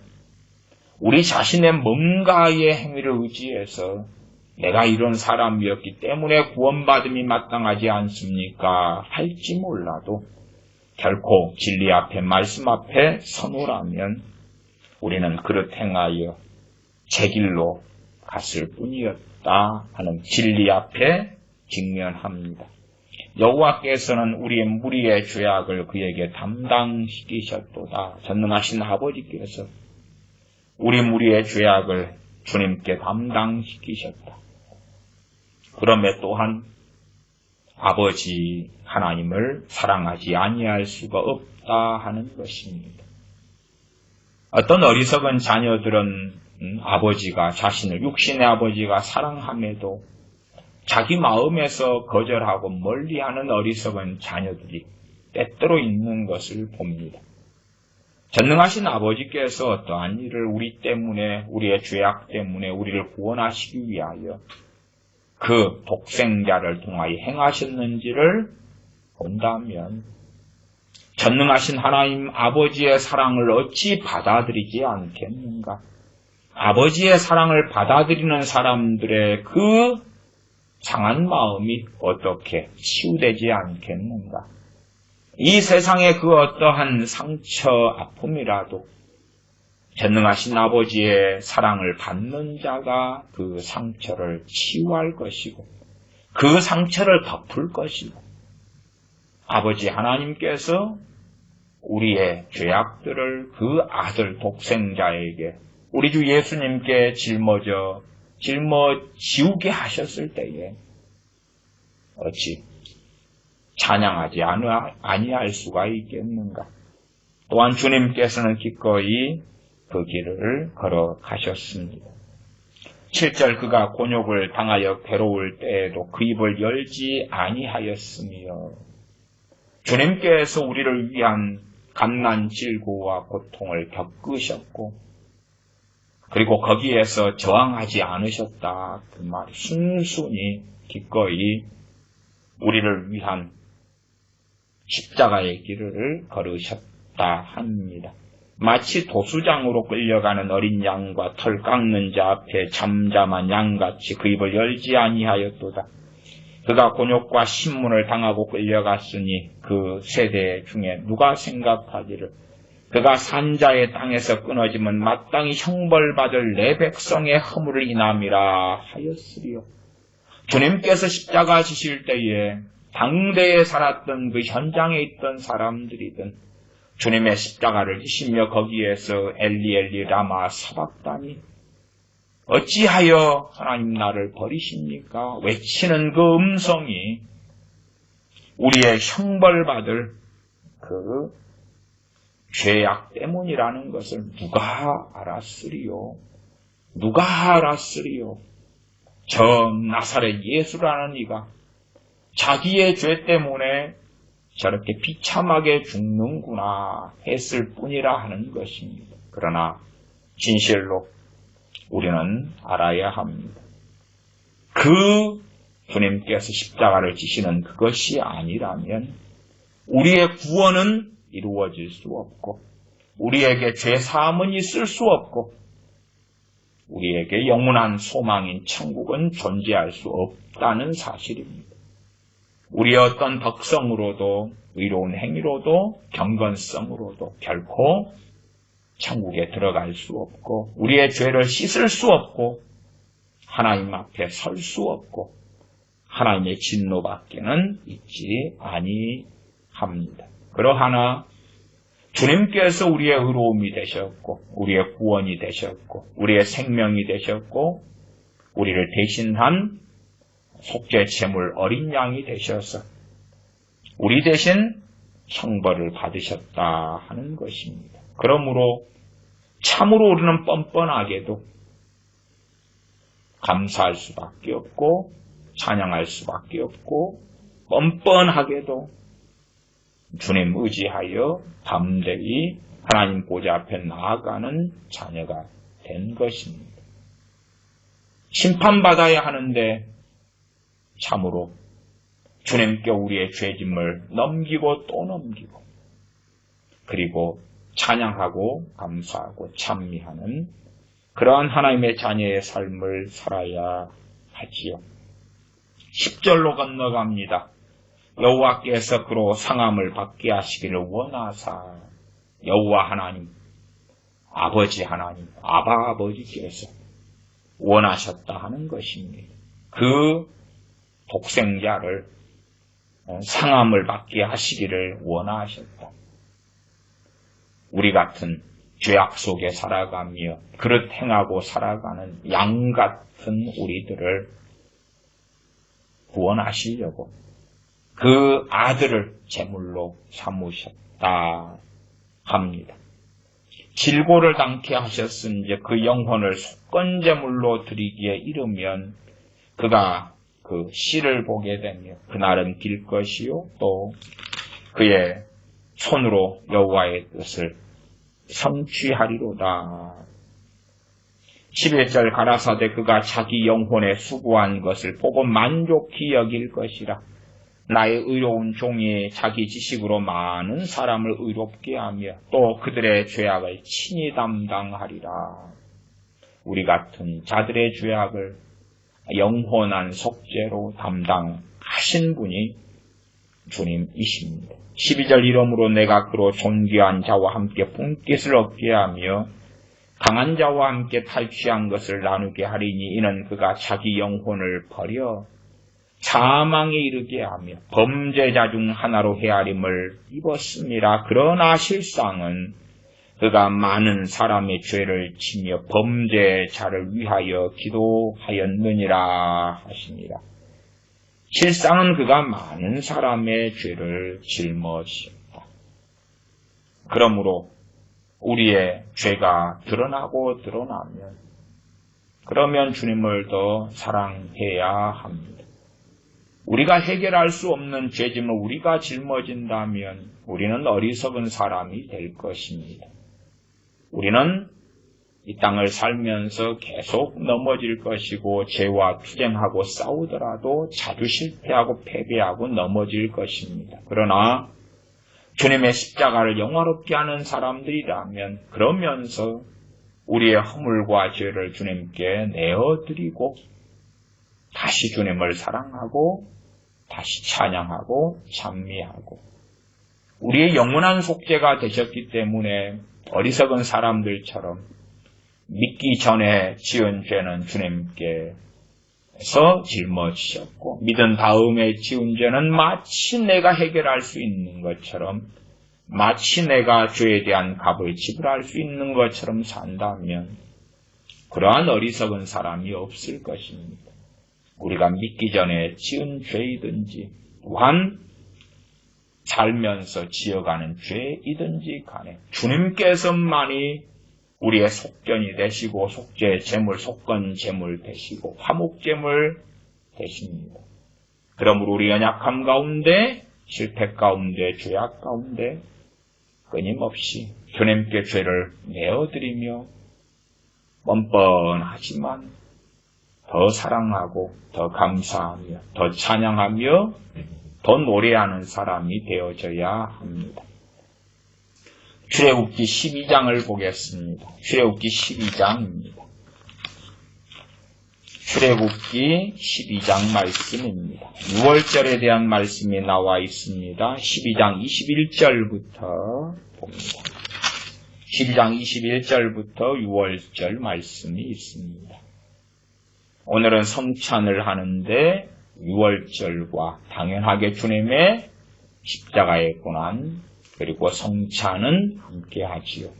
우리 자신의 뭔가의 행위를 의지해서 내가 이런 사람이었기 때문에 구원받음이 마땅하지 않습니까? 할지 몰라도 결코 진리 앞에 말씀 앞에 서노라면 우리는 그릇 행하여 제 길로 갔을 뿐이었다 하는 진리 앞에 직면합니다. 여호와께서는 우리의 무리의 죄악을 그에게 담당시키셨도다. 전능하신 아버지께서 우리 무리의 죄악을 주님께 담당시키셨다. 그러므로 또한 아버지 하나님을 사랑하지 아니할 수가 없다 하는 것입니다. 어떤 어리석은 자녀들은 아버지가 자신을 육신의 아버지가 사랑함에도 자기 마음에서 거절하고 멀리하는 어리석은 자녀들이 때때로 있는 것을 봅니다. 전능하신 아버지께서 어떠한 일을 우리 때문에, 우리의 죄악 때문에 우리를 구원하시기 위하여 그 독생자를 통하여 행하셨는지를 본다면 전능하신 하나님 아버지의 사랑을 어찌 받아들이지 않겠는가? 아버지의 사랑을 받아들이는 사람들의 그 상한 마음이 어떻게 치유되지 않겠는가? 이 세상의 그 어떠한 상처, 아픔이라도 전능하신 아버지의 사랑을 받는 자가 그 상처를 치유할 것이고 그 상처를 덮을 것이고 아버지 하나님께서 우리의 죄악들을 그 아들 독생자에게 우리 주 예수님께 짊어지우게 하셨을 때에 어찌 찬양하지 아니할 수가 있겠는가? 또한 주님께서는 기꺼이 그 길을 걸어가셨습니다. 7절 그가 곤욕을 당하여 괴로울 때에도 그 입을 열지 아니하였으며 주님께서 우리를 위한 갓난 질고와 고통을 겪으셨고 그리고 거기에서 저항하지 않으셨다. 그 말이 순순히 기꺼이 우리를 위한 십자가의 길을 걸으셨다 합니다. 마치 도수장으로 끌려가는 어린 양과 털 깎는 자 앞에 잠잠한 양같이 그 입을 열지 아니하였도다. 그가 곤욕과 신문을 당하고 끌려갔으니 그 세대 중에 누가 생각하기를 그가 산자의 땅에서 끊어지면 마땅히 형벌받을 내 백성의 허물을 인함이라 하였으리요. 주님께서 십자가 지실 때에 당대에 살았던 그 현장에 있던 사람들이든 주님의 십자가를 지시며 거기에서 엘리 엘리 라마 사박다니 어찌하여 하나님 나를 버리십니까? 외치는 그 음성이 우리의 형벌받을 그 죄악 때문이라는 것을 누가 알았으리요? 누가 알았으리요? 저 나사렛 예수라는 이가 자기의 죄 때문에 저렇게 비참하게 죽는구나 했을 뿐이라 하는 것입니다. 그러나 진실로 우리는 알아야 합니다. 그 주님께서 십자가를 지시는 그것이 아니라면 우리의 구원은 이루어질 수 없고 우리에게 죄사함은 있을 수 없고 우리에게 영원한 소망인 천국은 존재할 수 없다는 사실입니다. 우리의 어떤 덕성으로도 의로운 행위로도 경건성으로도 결코 천국에 들어갈 수 없고 우리의 죄를 씻을 수 없고 하나님 앞에 설 수 없고 하나님의 진노밖에는 있지 아니합니다. 그러하나 주님께서 우리의 의로움이 되셨고 우리의 구원이 되셨고 우리의 생명이 되셨고 우리를 대신한 속죄 제물 어린 양이 되셔서 우리 대신 형벌을 받으셨다 하는 것입니다. 그러므로 참으로 우리는 뻔뻔하게도 감사할 수밖에 없고 찬양할 수밖에 없고 뻔뻔하게도 주님 의지하여 담대히 하나님 보좌 앞에 나아가는 자녀가 된 것입니다. 심판받아야 하는데 참으로 주님께 우리의 죄짐을 넘기고 또 넘기고 그리고 찬양하고 감사하고 찬미하는 그러한 하나님의 자녀의 삶을 살아야 하지요. 10절로 건너갑니다. 여호와께서 그로 상함을 받게 하시기를 원하사 여호와 하나님, 아버지 하나님, 아바 아버지께서 원하셨다 하는 것입니다. 그 독생자를 상함을 받게 하시기를 원하셨다. 우리 같은 죄악 속에 살아가며 그릇 행하고 살아가는 양 같은 우리들을 구원하시려고 그 아들을 제물로 삼으셨다 합니다. 질고를 당케 하셨은지 그 영혼을 속건제물로 드리기에 이르면 그가 그 씨를 보게 되며 그날은 빌 것이요 또 그의 손으로 여호와의 뜻을 성취하리로다. 11절 가라사대 그가 자기 영혼에 수고한 것을 보고 만족히 여길 것이라. 나의 의로운 종이 자기 지식으로 많은 사람을 의롭게 하며 또 그들의 죄악을 친히 담당하리라. 우리 같은 자들의 죄악을 영원한 속죄로 담당하신 분이 주님이십니다. 12절 이러므로 내가 그로 존귀한 자와 함께 분깃을 얻게 하며 강한 자와 함께 탈취한 것을 나누게 하리니 이는 그가 자기 영혼을 버려 사망에 이르게 하며 범죄자 중 하나로 헤아림을 입었습니다. 그러나 실상은 그가 많은 사람의 죄를 지며 범죄자를 위하여 기도하였느니라 하시니라. 실상은 그가 많은 사람의 죄를 짊어지었다. 그러므로 우리의 죄가 드러나고 드러나면 그러면 주님을 더 사랑해야 합니다. 우리가 해결할 수 없는 죄짐을 우리가 짊어진다면 우리는 어리석은 사람이 될 것입니다. 우리는 이 땅을 살면서 계속 넘어질 것이고 죄와 투쟁하고 싸우더라도 자주 실패하고 패배하고 넘어질 것입니다. 그러나 주님의 십자가를 영화롭게 하는 사람들이라면 그러면서 우리의 허물과 죄를 주님께 내어드리고 다시 주님을 사랑하고 다시 찬양하고 찬미하고 우리의 영원한 속죄가 되셨기 때문에 어리석은 사람들처럼 믿기 전에 지은 죄는 주님께서 짊어지셨고 믿은 다음에 지은 죄는 마치 내가 해결할 수 있는 것처럼 마치 내가 죄에 대한 값을 지불할 수 있는 것처럼 산다면 그러한 어리석은 사람이 없을 것입니다. 우리가 믿기 전에 지은 죄이든지 또한 살면서 지어가는 죄이든지 간에 주님께서만이 우리의 속견이 되시고 속죄 제물, 속건 제물 되시고 화목 제물 되십니다. 그러므로 우리 연약함 가운데 실패 가운데 죄악 가운데 끊임없이 주님께 죄를 내어드리며 뻔뻔하지만 더 사랑하고 더 감사하며 더 찬양하며 더 노래하는 사람이 되어져야 합니다. 출애굽기 12장을 보겠습니다. 출애굽기 12장입니다. 출애굽기 12장 말씀입니다. 6월절에 대한 말씀이 나와 있습니다. 12장 21절부터 봅니다. 12장 21절부터 6월절 말씀이 있습니다. 오늘은 성찬을 하는데 6월절과 당연하게 주님의 십자가의 고난 그리고 성찬은 함께 하지요.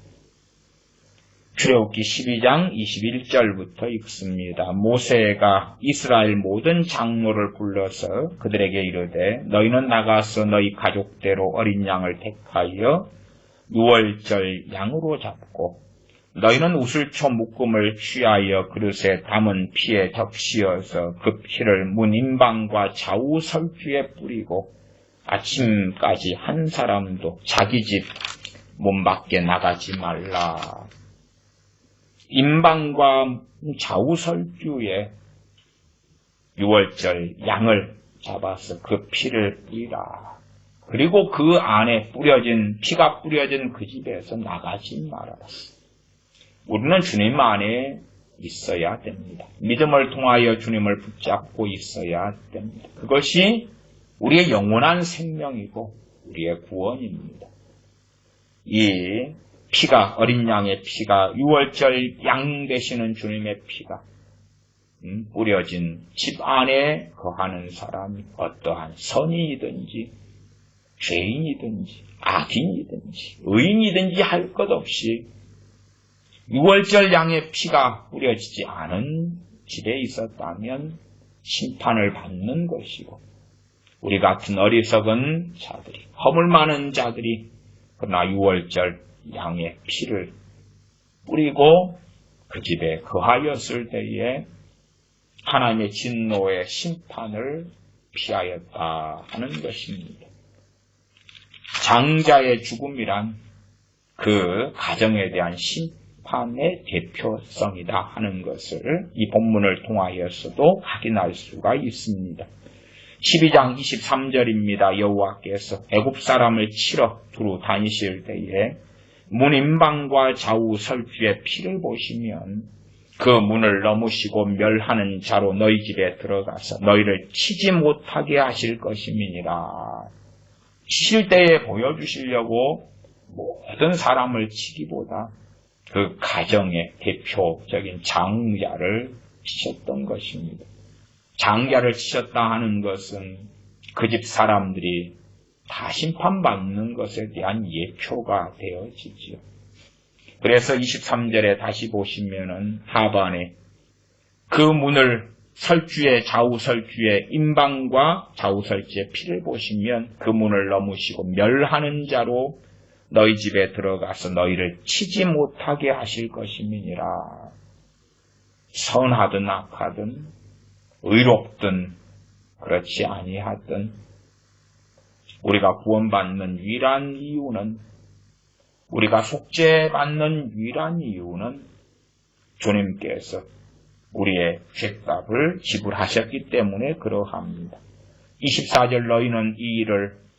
출애굽기 12장 21절부터 읽습니다. 모세가 이스라엘 모든 장로를 불러서 그들에게 이르되 너희는 나가서 너희 가족대로 어린 양을 택하여 유월절 양으로 잡고 너희는 우슬초 묶음을 취하여 그릇에 담은 피에 적시어서 그 피를 문 임방과 좌우 설주에 뿌리고 아침까지 한 사람도 자기 집 문 밖에 나가지 말라. 임방과 좌우 설주에 유월절 양을 잡아서 그 피를 뿌리라. 그리고 그 안에 피가 뿌려진 그 집에서 나가지 말아라. 우리는 주님 안에 있어야 됩니다. 믿음을 통하여 주님을 붙잡고 있어야 됩니다. 그것이 우리의 영원한 생명이고 우리의 구원입니다. 이 피가, 어린 양의 피가, 유월절 양 되시는 주님의 피가 뿌려진 집 안에 거하는 사람이 어떠한 선인이든지 죄인이든지 악인이든지 의인이든지 할 것 없이 유월절 양의 피가 뿌려지지 않은 집에 있었다면 심판을 받는 것이고 우리 같은 어리석은 자들이, 허물 많은 자들이 그러나 유월절 양의 피를 뿌리고 그 집에 거하였을 때에 하나님의 진노의 심판을 피하였다 하는 것입니다. 장자의 죽음이란 그 가정에 대한 심판의 대표성이다 하는 것을 이 본문을 통하여서도 확인할 수가 있습니다. 12장 23절입니다. 여호와께서 애굽 사람을 치러 두루 다니실 때에 문 임방과 좌우 설주의 피를 보시면 그 문을 넘으시고 멸하는 자로 너희 집에 들어가서 너희를 치지 못하게 하실 것임이니라. 치실 때에 보여주시려고 모든 사람을 치기보다 그 가정의 대표적인 장자를 치셨던 것입니다. 장자를 치셨다 하는 것은 그 집 사람들이 다 심판받는 것에 대한 예표가 되어지죠. 그래서 23절에 다시 보시면은 하반에 그 문을 설주의 좌우 설주의 임방과 좌우 설주의 피를 보시면 그 문을 넘으시고 멸하는 자로 너희 집에 들어가서 너희를 치지 못하게 하실 것임이니라. 선하든 악하든 의롭든 그렇지 아니하든 우리가 구원받는 유일한 이유는 우리가 속죄받는 유일한 이유는 주님께서 우리의 죄값을 지불하셨기 때문에 그러합니다. 24절 너희는 이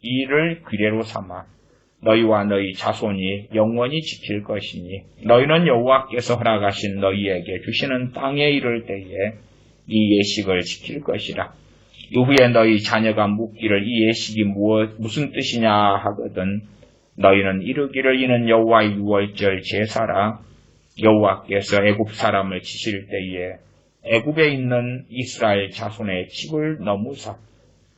일을 규례로 삼아 너희와 너희 자손이 영원히 지킬 것이니 너희는 여호와께서 허락하신 너희에게 주시는 땅에 이를 때에 이 예식을 지킬 것이라. 이후에 너희 자녀가 묻기를 이 예식이 무슨 뜻이냐 하거든 너희는 이르기를 이는 여호와의 유월절 제사라. 여호와께서 애굽 사람을 치실 때에 애굽에 있는 이스라엘 자손의 집을 넘으사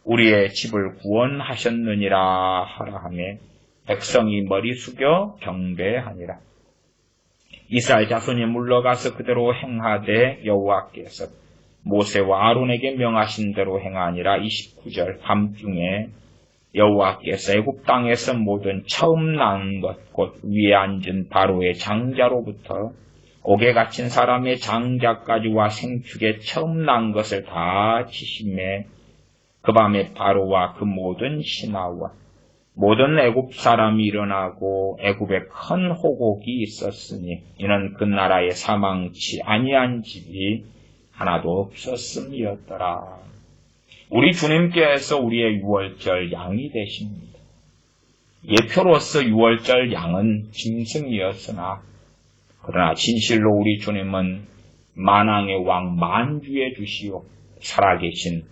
우리의 집을 구원하셨느니라 하라 하매 백성이 머리 숙여 경배하니라. 이스라엘 자손이 물러가서 그대로 행하되 여호와께서 모세와 아론에게 명하신 대로 행하니라. 29절 밤중에 여호와께서 애굽 땅에서 모든 처음 난 것 곧 위에 앉은 바로의 장자로부터 옥에 갇힌 사람의 장자까지와 생축의 처음 난 것을 다 치심에 그 밤에 바로와 그 모든 신하와 모든 애굽 사람이 일어나고 애굽에 큰 호곡이 있었으니 이는 그 나라에 사망치 아니한 집이 하나도 없었음이었더라. 우리 주님께서 우리의 유월절 양이 되십니다. 예표로서 유월절 양은 짐승이었으나 그러나 진실로 우리 주님은 만왕의 왕 만주의 주시오 살아계신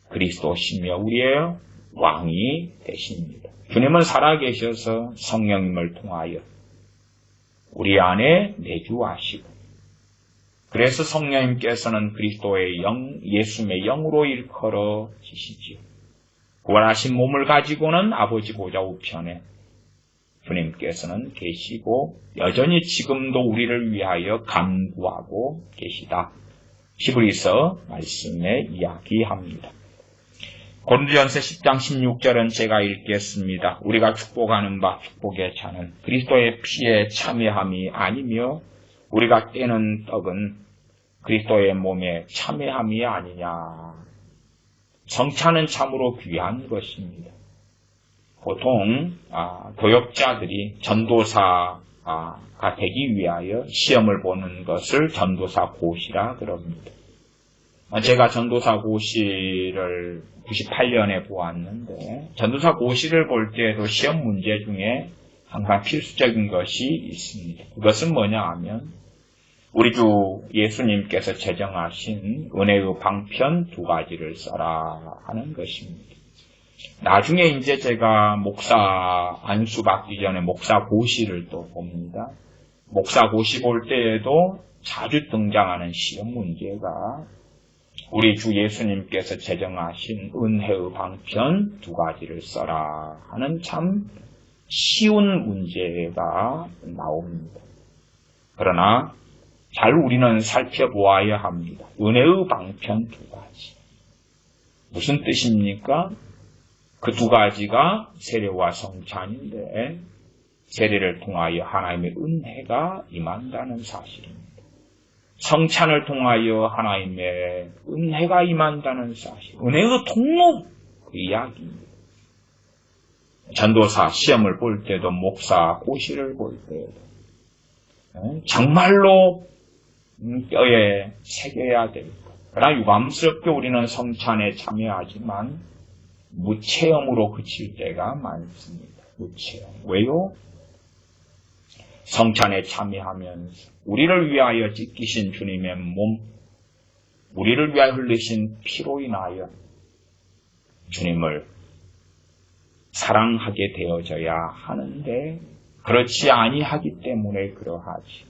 그리스도시며 우리의 왕이 되십니다. 주님은 살아계셔서 성령님을 통하여 우리 안에 내주하시고 그래서 성령님께서는 그리스도의 영, 예수님의 영으로 일컬어지시지요. 구원하신 몸을 가지고는 아버지 보좌 우편에 주님께서는 계시고 여전히 지금도 우리를 위하여 간구하고 계시다. 히브리서 말씀에 이야기합니다. 고린도전서 10장 16절은 제가 읽겠습니다. 우리가 축복하는 바 축복의 차는 그리스도의 피에 참여함이 아니며 우리가 떼는 떡은 그리스도의 몸에 참여함이 아니냐. 성찬은 참으로 귀한 것입니다. 보통 교역자들이 전도사가 되기 위하여 시험을 보는 것을 전도사 고시라 그럽니다. 제가 전도사 고시를 98년에 보았는데 전도사 고시를 볼 때에도 시험 문제 중에 항상 필수적인 것이 있습니다. 그것은 뭐냐 하면 우리 주 예수님께서 제정하신 은혜의 방편 2가지를 써라 하는 것입니다. 나중에 이제 제가 목사 안수 받기 전에 목사 고시를 또 봅니다. 목사 고시 볼 때에도 자주 등장하는 시험 문제가 우리 주 예수님께서 제정하신 은혜의 방편 2가지를 써라 하는 참 쉬운 문제가 나옵니다. 그러나 잘 우리는 살펴보아야 합니다. 은혜의 방편 2가지. 무슨 뜻입니까? 그 2가지가 세례와 성찬인데 세례를 통하여 하나님의 은혜가 임한다는 사실입니다. 성찬을 통하여 하나님의 은혜가 임한다는 사실. 은혜의 통로 그 이야기입니다. 전도사 시험을 볼 때도 목사 고시를 볼 때도 정말로 뼈에 새겨야 될 것. 그러나 유감스럽게 우리는 성찬에 참여하지만 무체험으로 그칠 때가 많습니다. 무체험. 왜요? 성찬에 참여하면서 우리를 위하여 찢기신 주님의 몸, 우리를 위하여 흘리신 피로 인하여 주님을 사랑하게 되어져야 하는데 그렇지 아니하기 때문에 그러하지.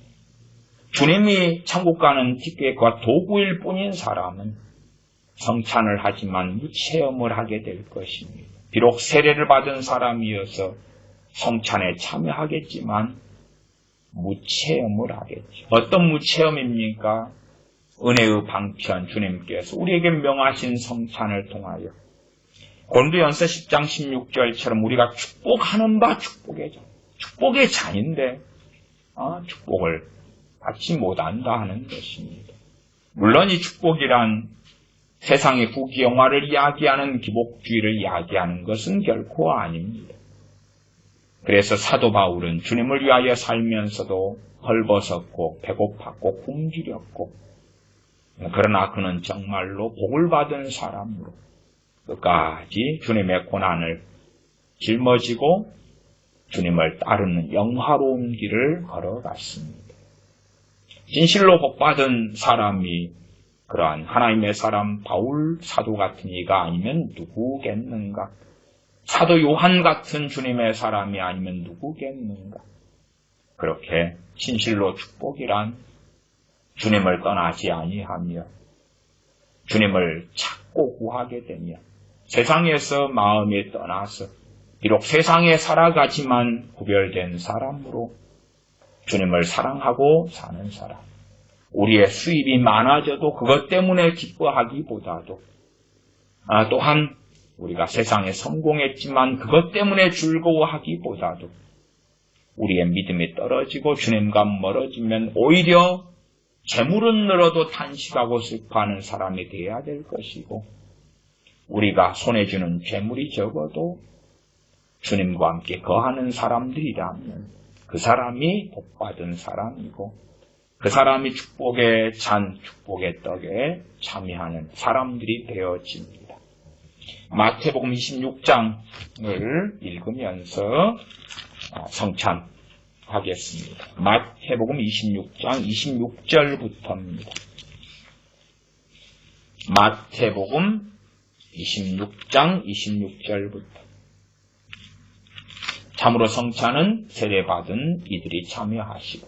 주님이 천국 가는 티켓과 도구일 뿐인 사람은 성찬을 하지만 무체험을 하게 될 것입니다. 비록 세례를 받은 사람이어서 성찬에 참여하겠지만 무체험을 하겠죠. 어떤 무체험입니까? 은혜의 방편 주님께서 우리에게 명하신 성찬을 통하여 고린도전서 10장 16절처럼 우리가 축복하는 바 축복의 잔인데 축복을 받지 못한다 하는 것입니다. 물론 이 축복이란 세상의 부귀영화를 이야기하는 기복주의를 이야기하는 것은 결코 아닙니다. 그래서 사도 바울은 주님을 위하여 살면서도 헐벗었고 배고팠고 굶주렸고 그러나 그는 정말로 복을 받은 사람으로 끝까지 주님의 고난을 짊어지고 주님을 따르는 영화로운 길을 걸어갔습니다. 진실로 복받은 사람이 그러한 하나님의 사람 바울 사도 같은 이가 아니면 누구겠는가? 사도 요한 같은 주님의 사람이 아니면 누구겠는가? 그렇게 진실로 축복이란 주님을 떠나지 아니하며 주님을 찾고 구하게 되며 세상에서 마음이 떠나서 비록 세상에 살아가지만 구별된 사람으로 주님을 사랑하고 사는 사람. 우리의 수입이 많아져도 그것 때문에 기뻐하기보다도 또한 우리가 세상에 성공했지만 그것 때문에 즐거워하기보다도 우리의 믿음이 떨어지고 주님과 멀어지면 오히려 재물은 늘어도 탄식하고 슬퍼하는 사람이 되어야 될 것이고 우리가 손에 쥐는 재물이 적어도 주님과 함께 거하는 사람들이라면 그 사람이 복받은 사람이고 그 사람이 축복의 잔, 축복의 떡에 참여하는 사람들이 되어집니다. 마태복음 26장을 읽으면서 성찬하겠습니다. 마태복음 26장 26절부터입니다. 마태복음 26장 26절부터 참으로 성찬은 세례받은 이들이 참여하시고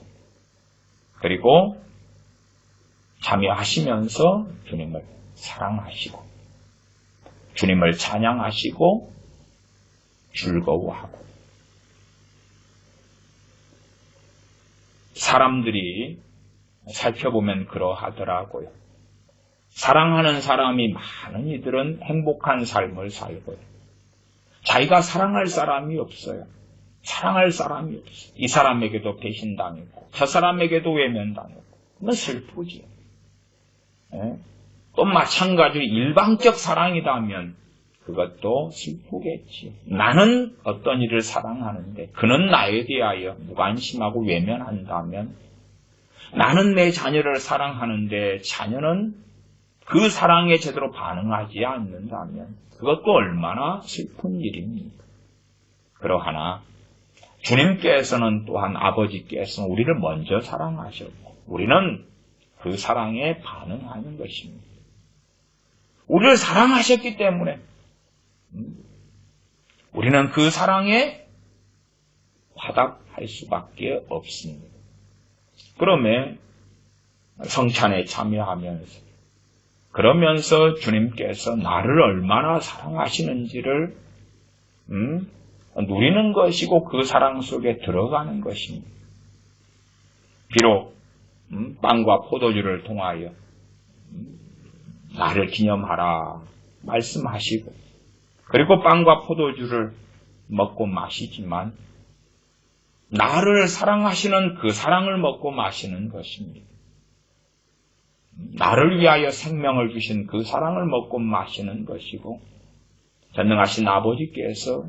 그리고 참여하시면서 주님을 사랑하시고 주님을 찬양하시고 즐거워하고 사람들이 살펴보면 그러하더라고요. 사랑하는 사람이 많은 이들은 행복한 삶을 살고요. 자기가 사랑할 사람이 없어요. 사랑할 사람이 없어요. 이 사람에게도 배신당했고 저 사람에게도 외면당했고 그건 슬프지. 또 마찬가지로 일방적 사랑이라면 그것도 슬프겠지. 나는 어떤 일을 사랑하는데 그는 나에 대하여 무관심하고 외면한다면, 나는 내 자녀를 사랑하는데 자녀는 그 사랑에 제대로 반응하지 않는다면 그것도 얼마나 슬픈 일입니까? 그러하나 주님께서는 또한 아버지께서는 우리를 먼저 사랑하셨고 우리는 그 사랑에 반응하는 것입니다. 우리를 사랑하셨기 때문에 우리는 그 사랑에 화답할 수밖에 없습니다. 그러면 성찬에 참여하면서 그러면서 주님께서 나를 얼마나 사랑하시는지를 누리는 것이고 그 사랑 속에 들어가는 것입니다. 비록 빵과 포도주를 통하여 나를 기념하라 말씀하시고 그리고 빵과 포도주를 먹고 마시지만 나를 사랑하시는 그 사랑을 먹고 마시는 것입니다. 나를 위하여 생명을 주신 그 사랑을 먹고 마시는 것이고 전능하신 아버지께서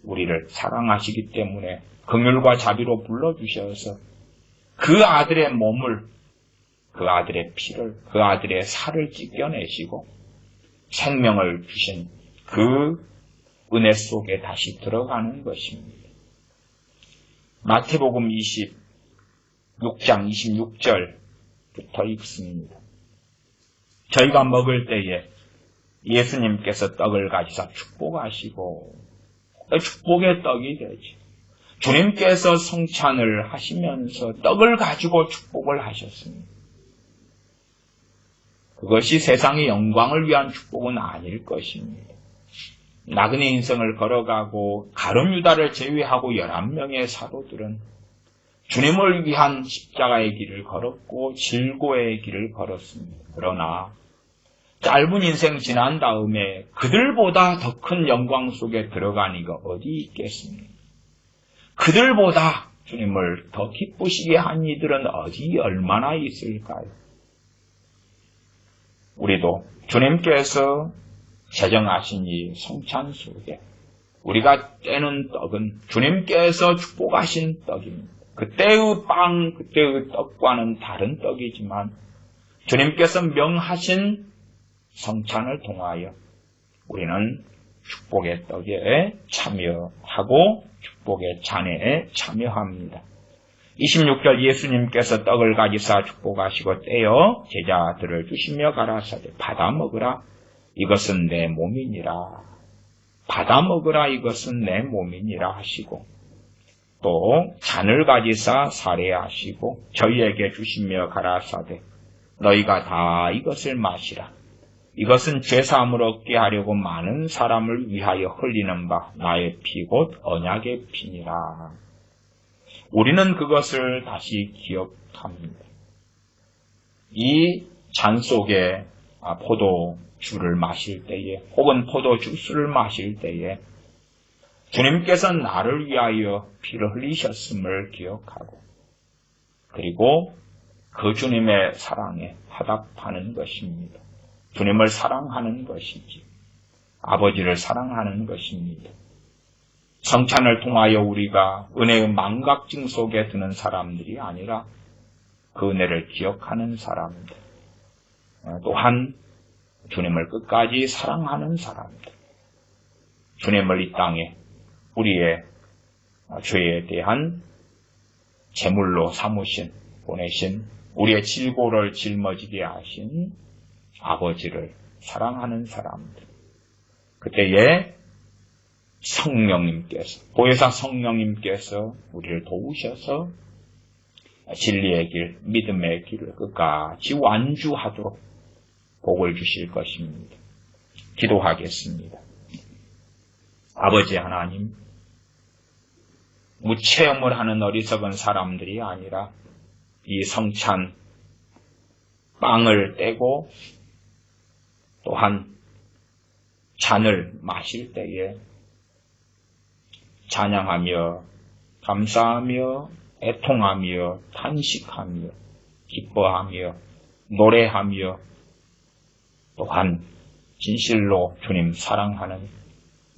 우리를 사랑하시기 때문에 긍휼과 자비로 불러주셔서 그 아들의 몸을, 그 아들의 피를, 그 아들의 살을 찢겨내시고 생명을 주신 그 은혜 속에 다시 들어가는 것입니다. 마태복음 26장 26절부터 읽습니다. 저희가 먹을 때에 예수님께서 떡을 가지사 축복하시고 축복의 떡이 되지. 주님께서 성찬을 하시면서 떡을 가지고 축복을 하셨습니다. 그것이 세상의 영광을 위한 축복은 아닐 것입니다. 나그네 인생을 걸어가고 가룟 유다를 제외하고 11명의 사도들은 주님을 위한 십자가의 길을 걸었고 질고의 길을 걸었습니다. 그러나 짧은 인생 지난 다음에 그들보다 더 큰 영광 속에 들어간 이가 어디 있겠습니까? 그들보다 주님을 더 기쁘시게 한 이들은 어디 얼마나 있을까요? 우리도 주님께서 제정하신 이 성찬 속에 우리가 떼는 떡은 주님께서 축복하신 떡입니다. 그때의 빵, 그때의 떡과는 다른 떡이지만 주님께서 명하신 성찬을 통하여 우리는 축복의 떡에 참여하고 축복의 잔에 참여합니다. 26절 예수님께서 떡을 가지사 축복하시고 떼어 제자들을 주시며 가라사대 받아 먹으라 이것은 내 몸이니라. 받아 먹으라 이것은 내 몸이니라 하시고 또 잔을 가지사 사례하시고 저희에게 주시며 가라사대 너희가 다 이것을 마시라. 이것은 죄사함을 얻게 하려고 많은 사람을 위하여 흘리는 바 나의 피 곧 언약의 피니라. 우리는 그것을 다시 기억합니다. 이 잔 속에 포도주를 마실 때에 혹은 포도주스를 마실 때에 주님께서 나를 위하여 피를 흘리셨음을 기억하고 그리고 그 주님의 사랑에 화답하는 것입니다. 주님을 사랑하는 것이지 아버지를 사랑하는 것입니다. 성찬을 통하여 우리가 은혜의 망각증 속에 드는 사람들이 아니라 그 은혜를 기억하는 사람들, 또한 주님을 끝까지 사랑하는 사람들, 주님을 이 땅에 우리의 죄에 대한 제물로 삼으신, 보내신, 우리의 질고를 짊어지게 하신 아버지를 사랑하는 사람들. 그때에 성령님께서, 보혜사 성령님께서 우리를 도우셔서 진리의 길, 믿음의 길을 끝까지 완주하도록 복을 주실 것입니다. 기도하겠습니다. 아버지 하나님, 무체험을 하는 어리석은 사람들이 아니라 이 성찬 빵을 떼고 또한 잔을 마실 때에 찬양하며 감사하며 애통하며 탄식하며 기뻐하며 노래하며 또한 진실로 주님 사랑하는,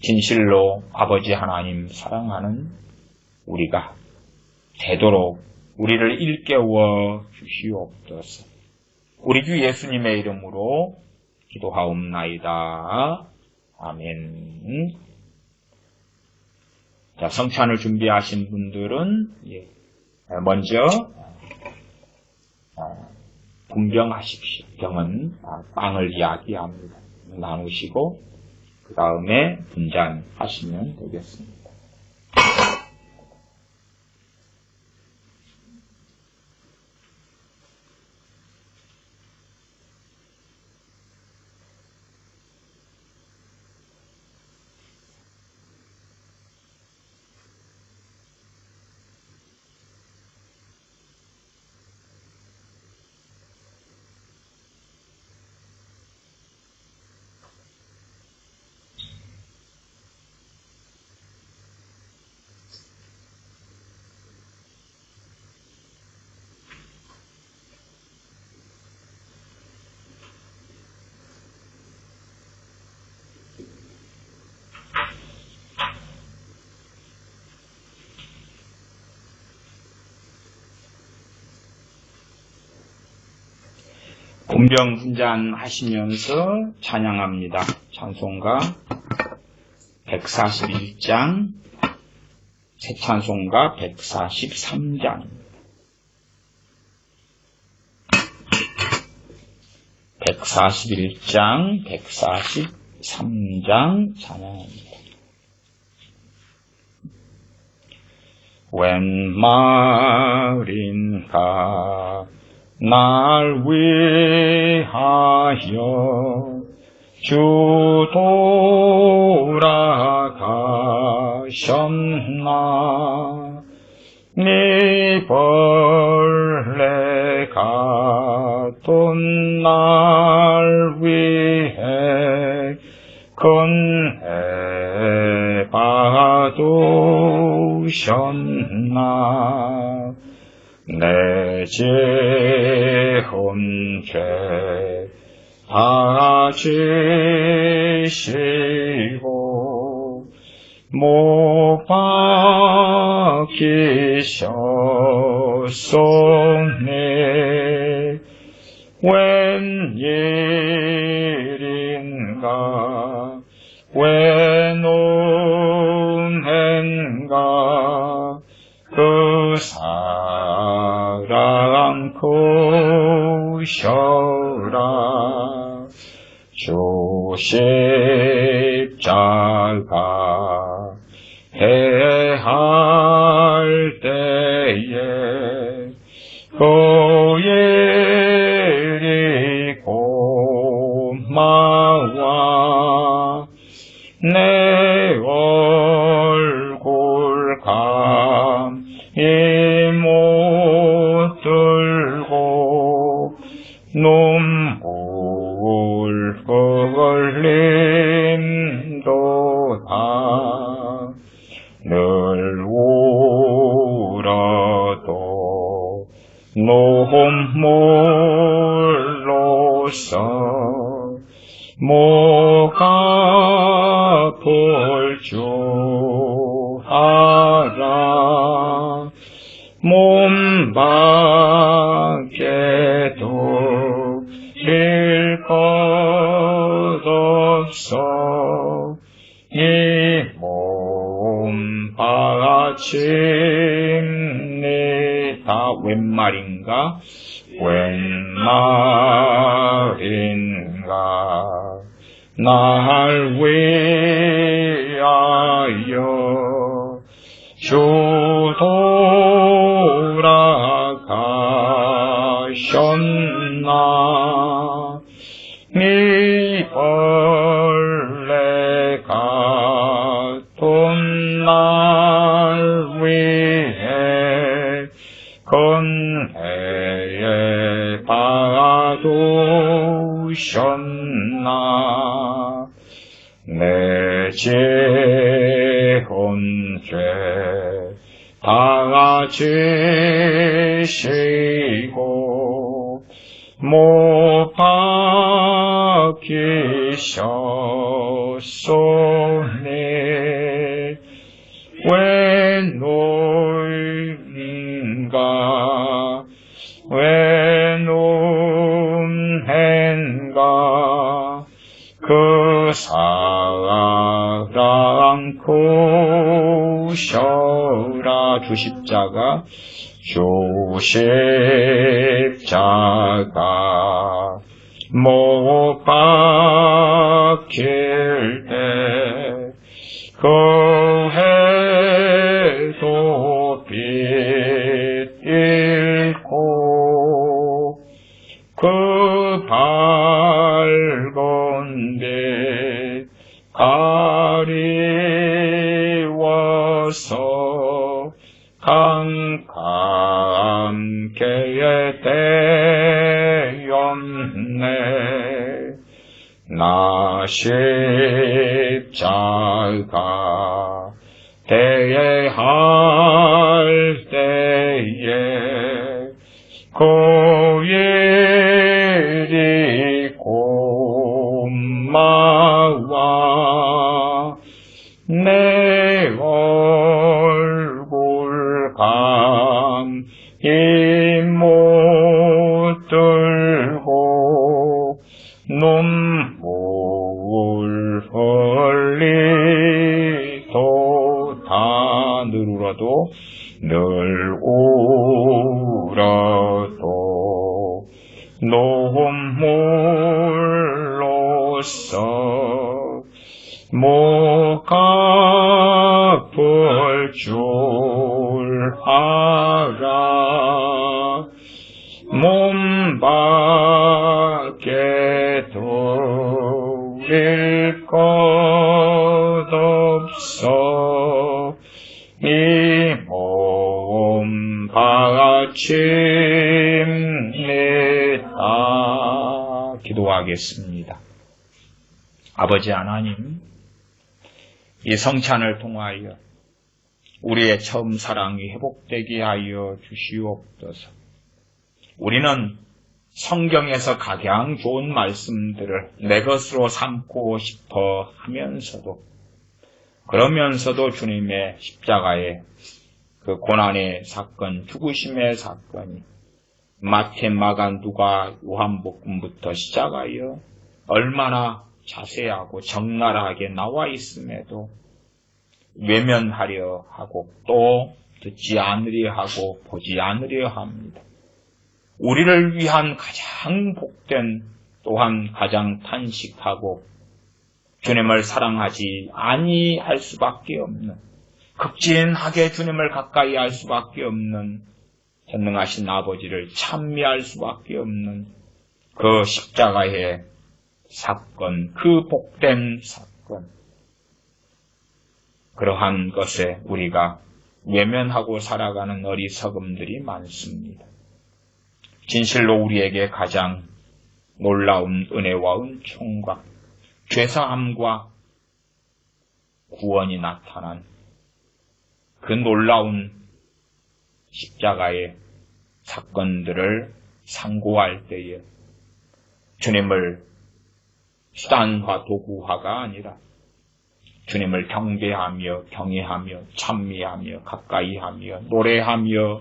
진실로 아버지 하나님 사랑하는 우리가 되도록 우리를 일깨워 주시옵소서. 우리 주 예수님의 이름으로 기도하옵나이다. 아멘. 자, 성찬을 준비하신 분들은 먼저 분병하십시오. 병은 빵을 이야기합니다. 나누시고 그 다음에 분잔하시면 되겠습니다. 분병 분잔 하시면서 찬양합니다. 찬송가 141장, 새 찬송가 143장. 141장, 143장 찬양합니다. 웬 말인가 날 위하여 주 돌아가셨나. 네 벌레가 돈 날 위해 건해 받으셨나. 내 지은 죄 다 지시고 못 박히셨네. 웬일인가 웬 은혜인가 그 사랑 크셔라. 주 십자가 해할 때에 그 일이 고마워. 내 얼굴 감히 못 들고 눈물 흘림도다. 늘 울어도 눈물로써 목 아플 줄 알아. 몸 밖에도 일 것 없어. 이 몸 바칩니다. 웬 말인가 웬 말인가 날 위하여 주 돌아가셨나. 네 벌레가 돈 날 위하여 건해에 받으셨나 내 죄온 죄 다 지시고 못 박히셨소니 왜 노인가 왜 논행가 그 사랑 크셔라 주 십자가 못 박힐 때 그 해도 빛일고 그 밝은 빛 가리워서 감게 되었네 나 십자가 대할 때에 그 일이 고마워 내 얼굴 감히 못 들고 눈물 흘리도다 늘 울어도 눈물로써 못 갚을 줄 알아 몸 밖에 돌릴 것 없어 이 몸 바칩니다. 기도하겠습니다. 아버지 하나님, 이 성찬을 통하여 우리의 처음 사랑이 회복되게 하여 주시옵소서. 우리는 성경에서 가장 좋은 말씀들을 내 것으로 삼고 싶어 하면서도 그러면서도 주님의 십자가의 그 고난의 사건, 죽으심의 사건이 마태, 마가, 누가, 요한복음부터 시작하여 얼마나 자세하고 적나라하게 나와 있음에도 외면하려 하고 또 듣지 않으려 하고 보지 않으려 합니다. 우리를 위한 가장 복된 또한 가장 탄식하고 주님을 사랑하지 아니할 수밖에 없는 극진하게 주님을 가까이 할 수밖에 없는 전능하신 아버지를 찬미할 수밖에 없는 그 십자가의 사건, 그 복된 사건, 그러한 것에 우리가 외면하고 살아가는 어리석음들이 많습니다. 진실로 우리에게 가장 놀라운 은혜와 은총과 죄사함과 구원이 나타난 그 놀라운 십자가의 사건들을 상고할 때에 주님을 수단화 도구화가 아니라 주님을 경배하며 경외하며 찬미하며 가까이하며 노래하며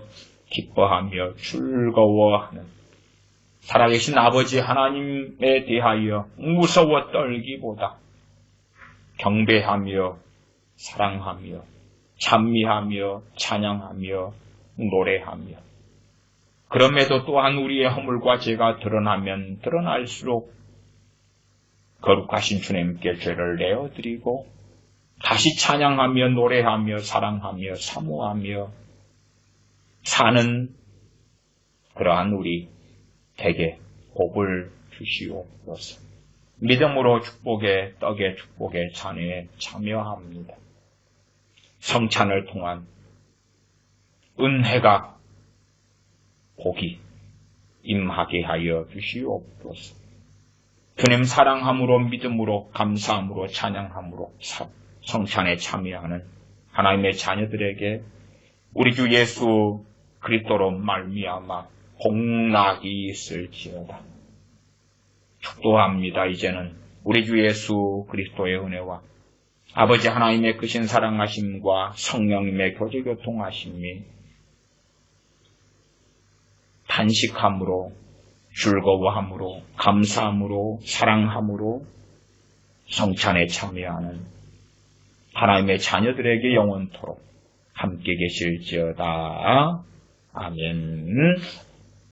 기뻐하며 즐거워하는 살아계신 아버지 하나님에 대하여 무서워 떨기보다 경배하며 사랑하며 찬미하며 찬양하며 노래하며 그럼에도 또한 우리의 허물과 죄가 드러나면 드러날수록 거룩하신 주님께 죄를 내어드리고 다시 찬양하며 노래하며 사랑하며 사모하며 사는 그러한 우리 되게 복을 주시옵소서. 믿음으로 축복의 떡의 축복의 찬회에 참여합니다. 성찬을 통한 은혜가 복이 임하게 하여 주시옵소서. 주님 사랑함으로 믿음으로 감사함으로 찬양함으로 성찬에 참여하는 하나님의 자녀들에게 우리 주 예수 그리스도로 말미암아 복락이 있을지어다. 축도합니다. 이제는 우리 주 예수 그리스도의 은혜와 아버지 하나님의 크신 사랑하심과 성령님의 교제교통하심이 단식함으로 즐거워함으로 감사함으로 사랑함으로 성찬에 참여하는 하나님의 자녀들에게 영원토록 함께 계실지어다. 아멘.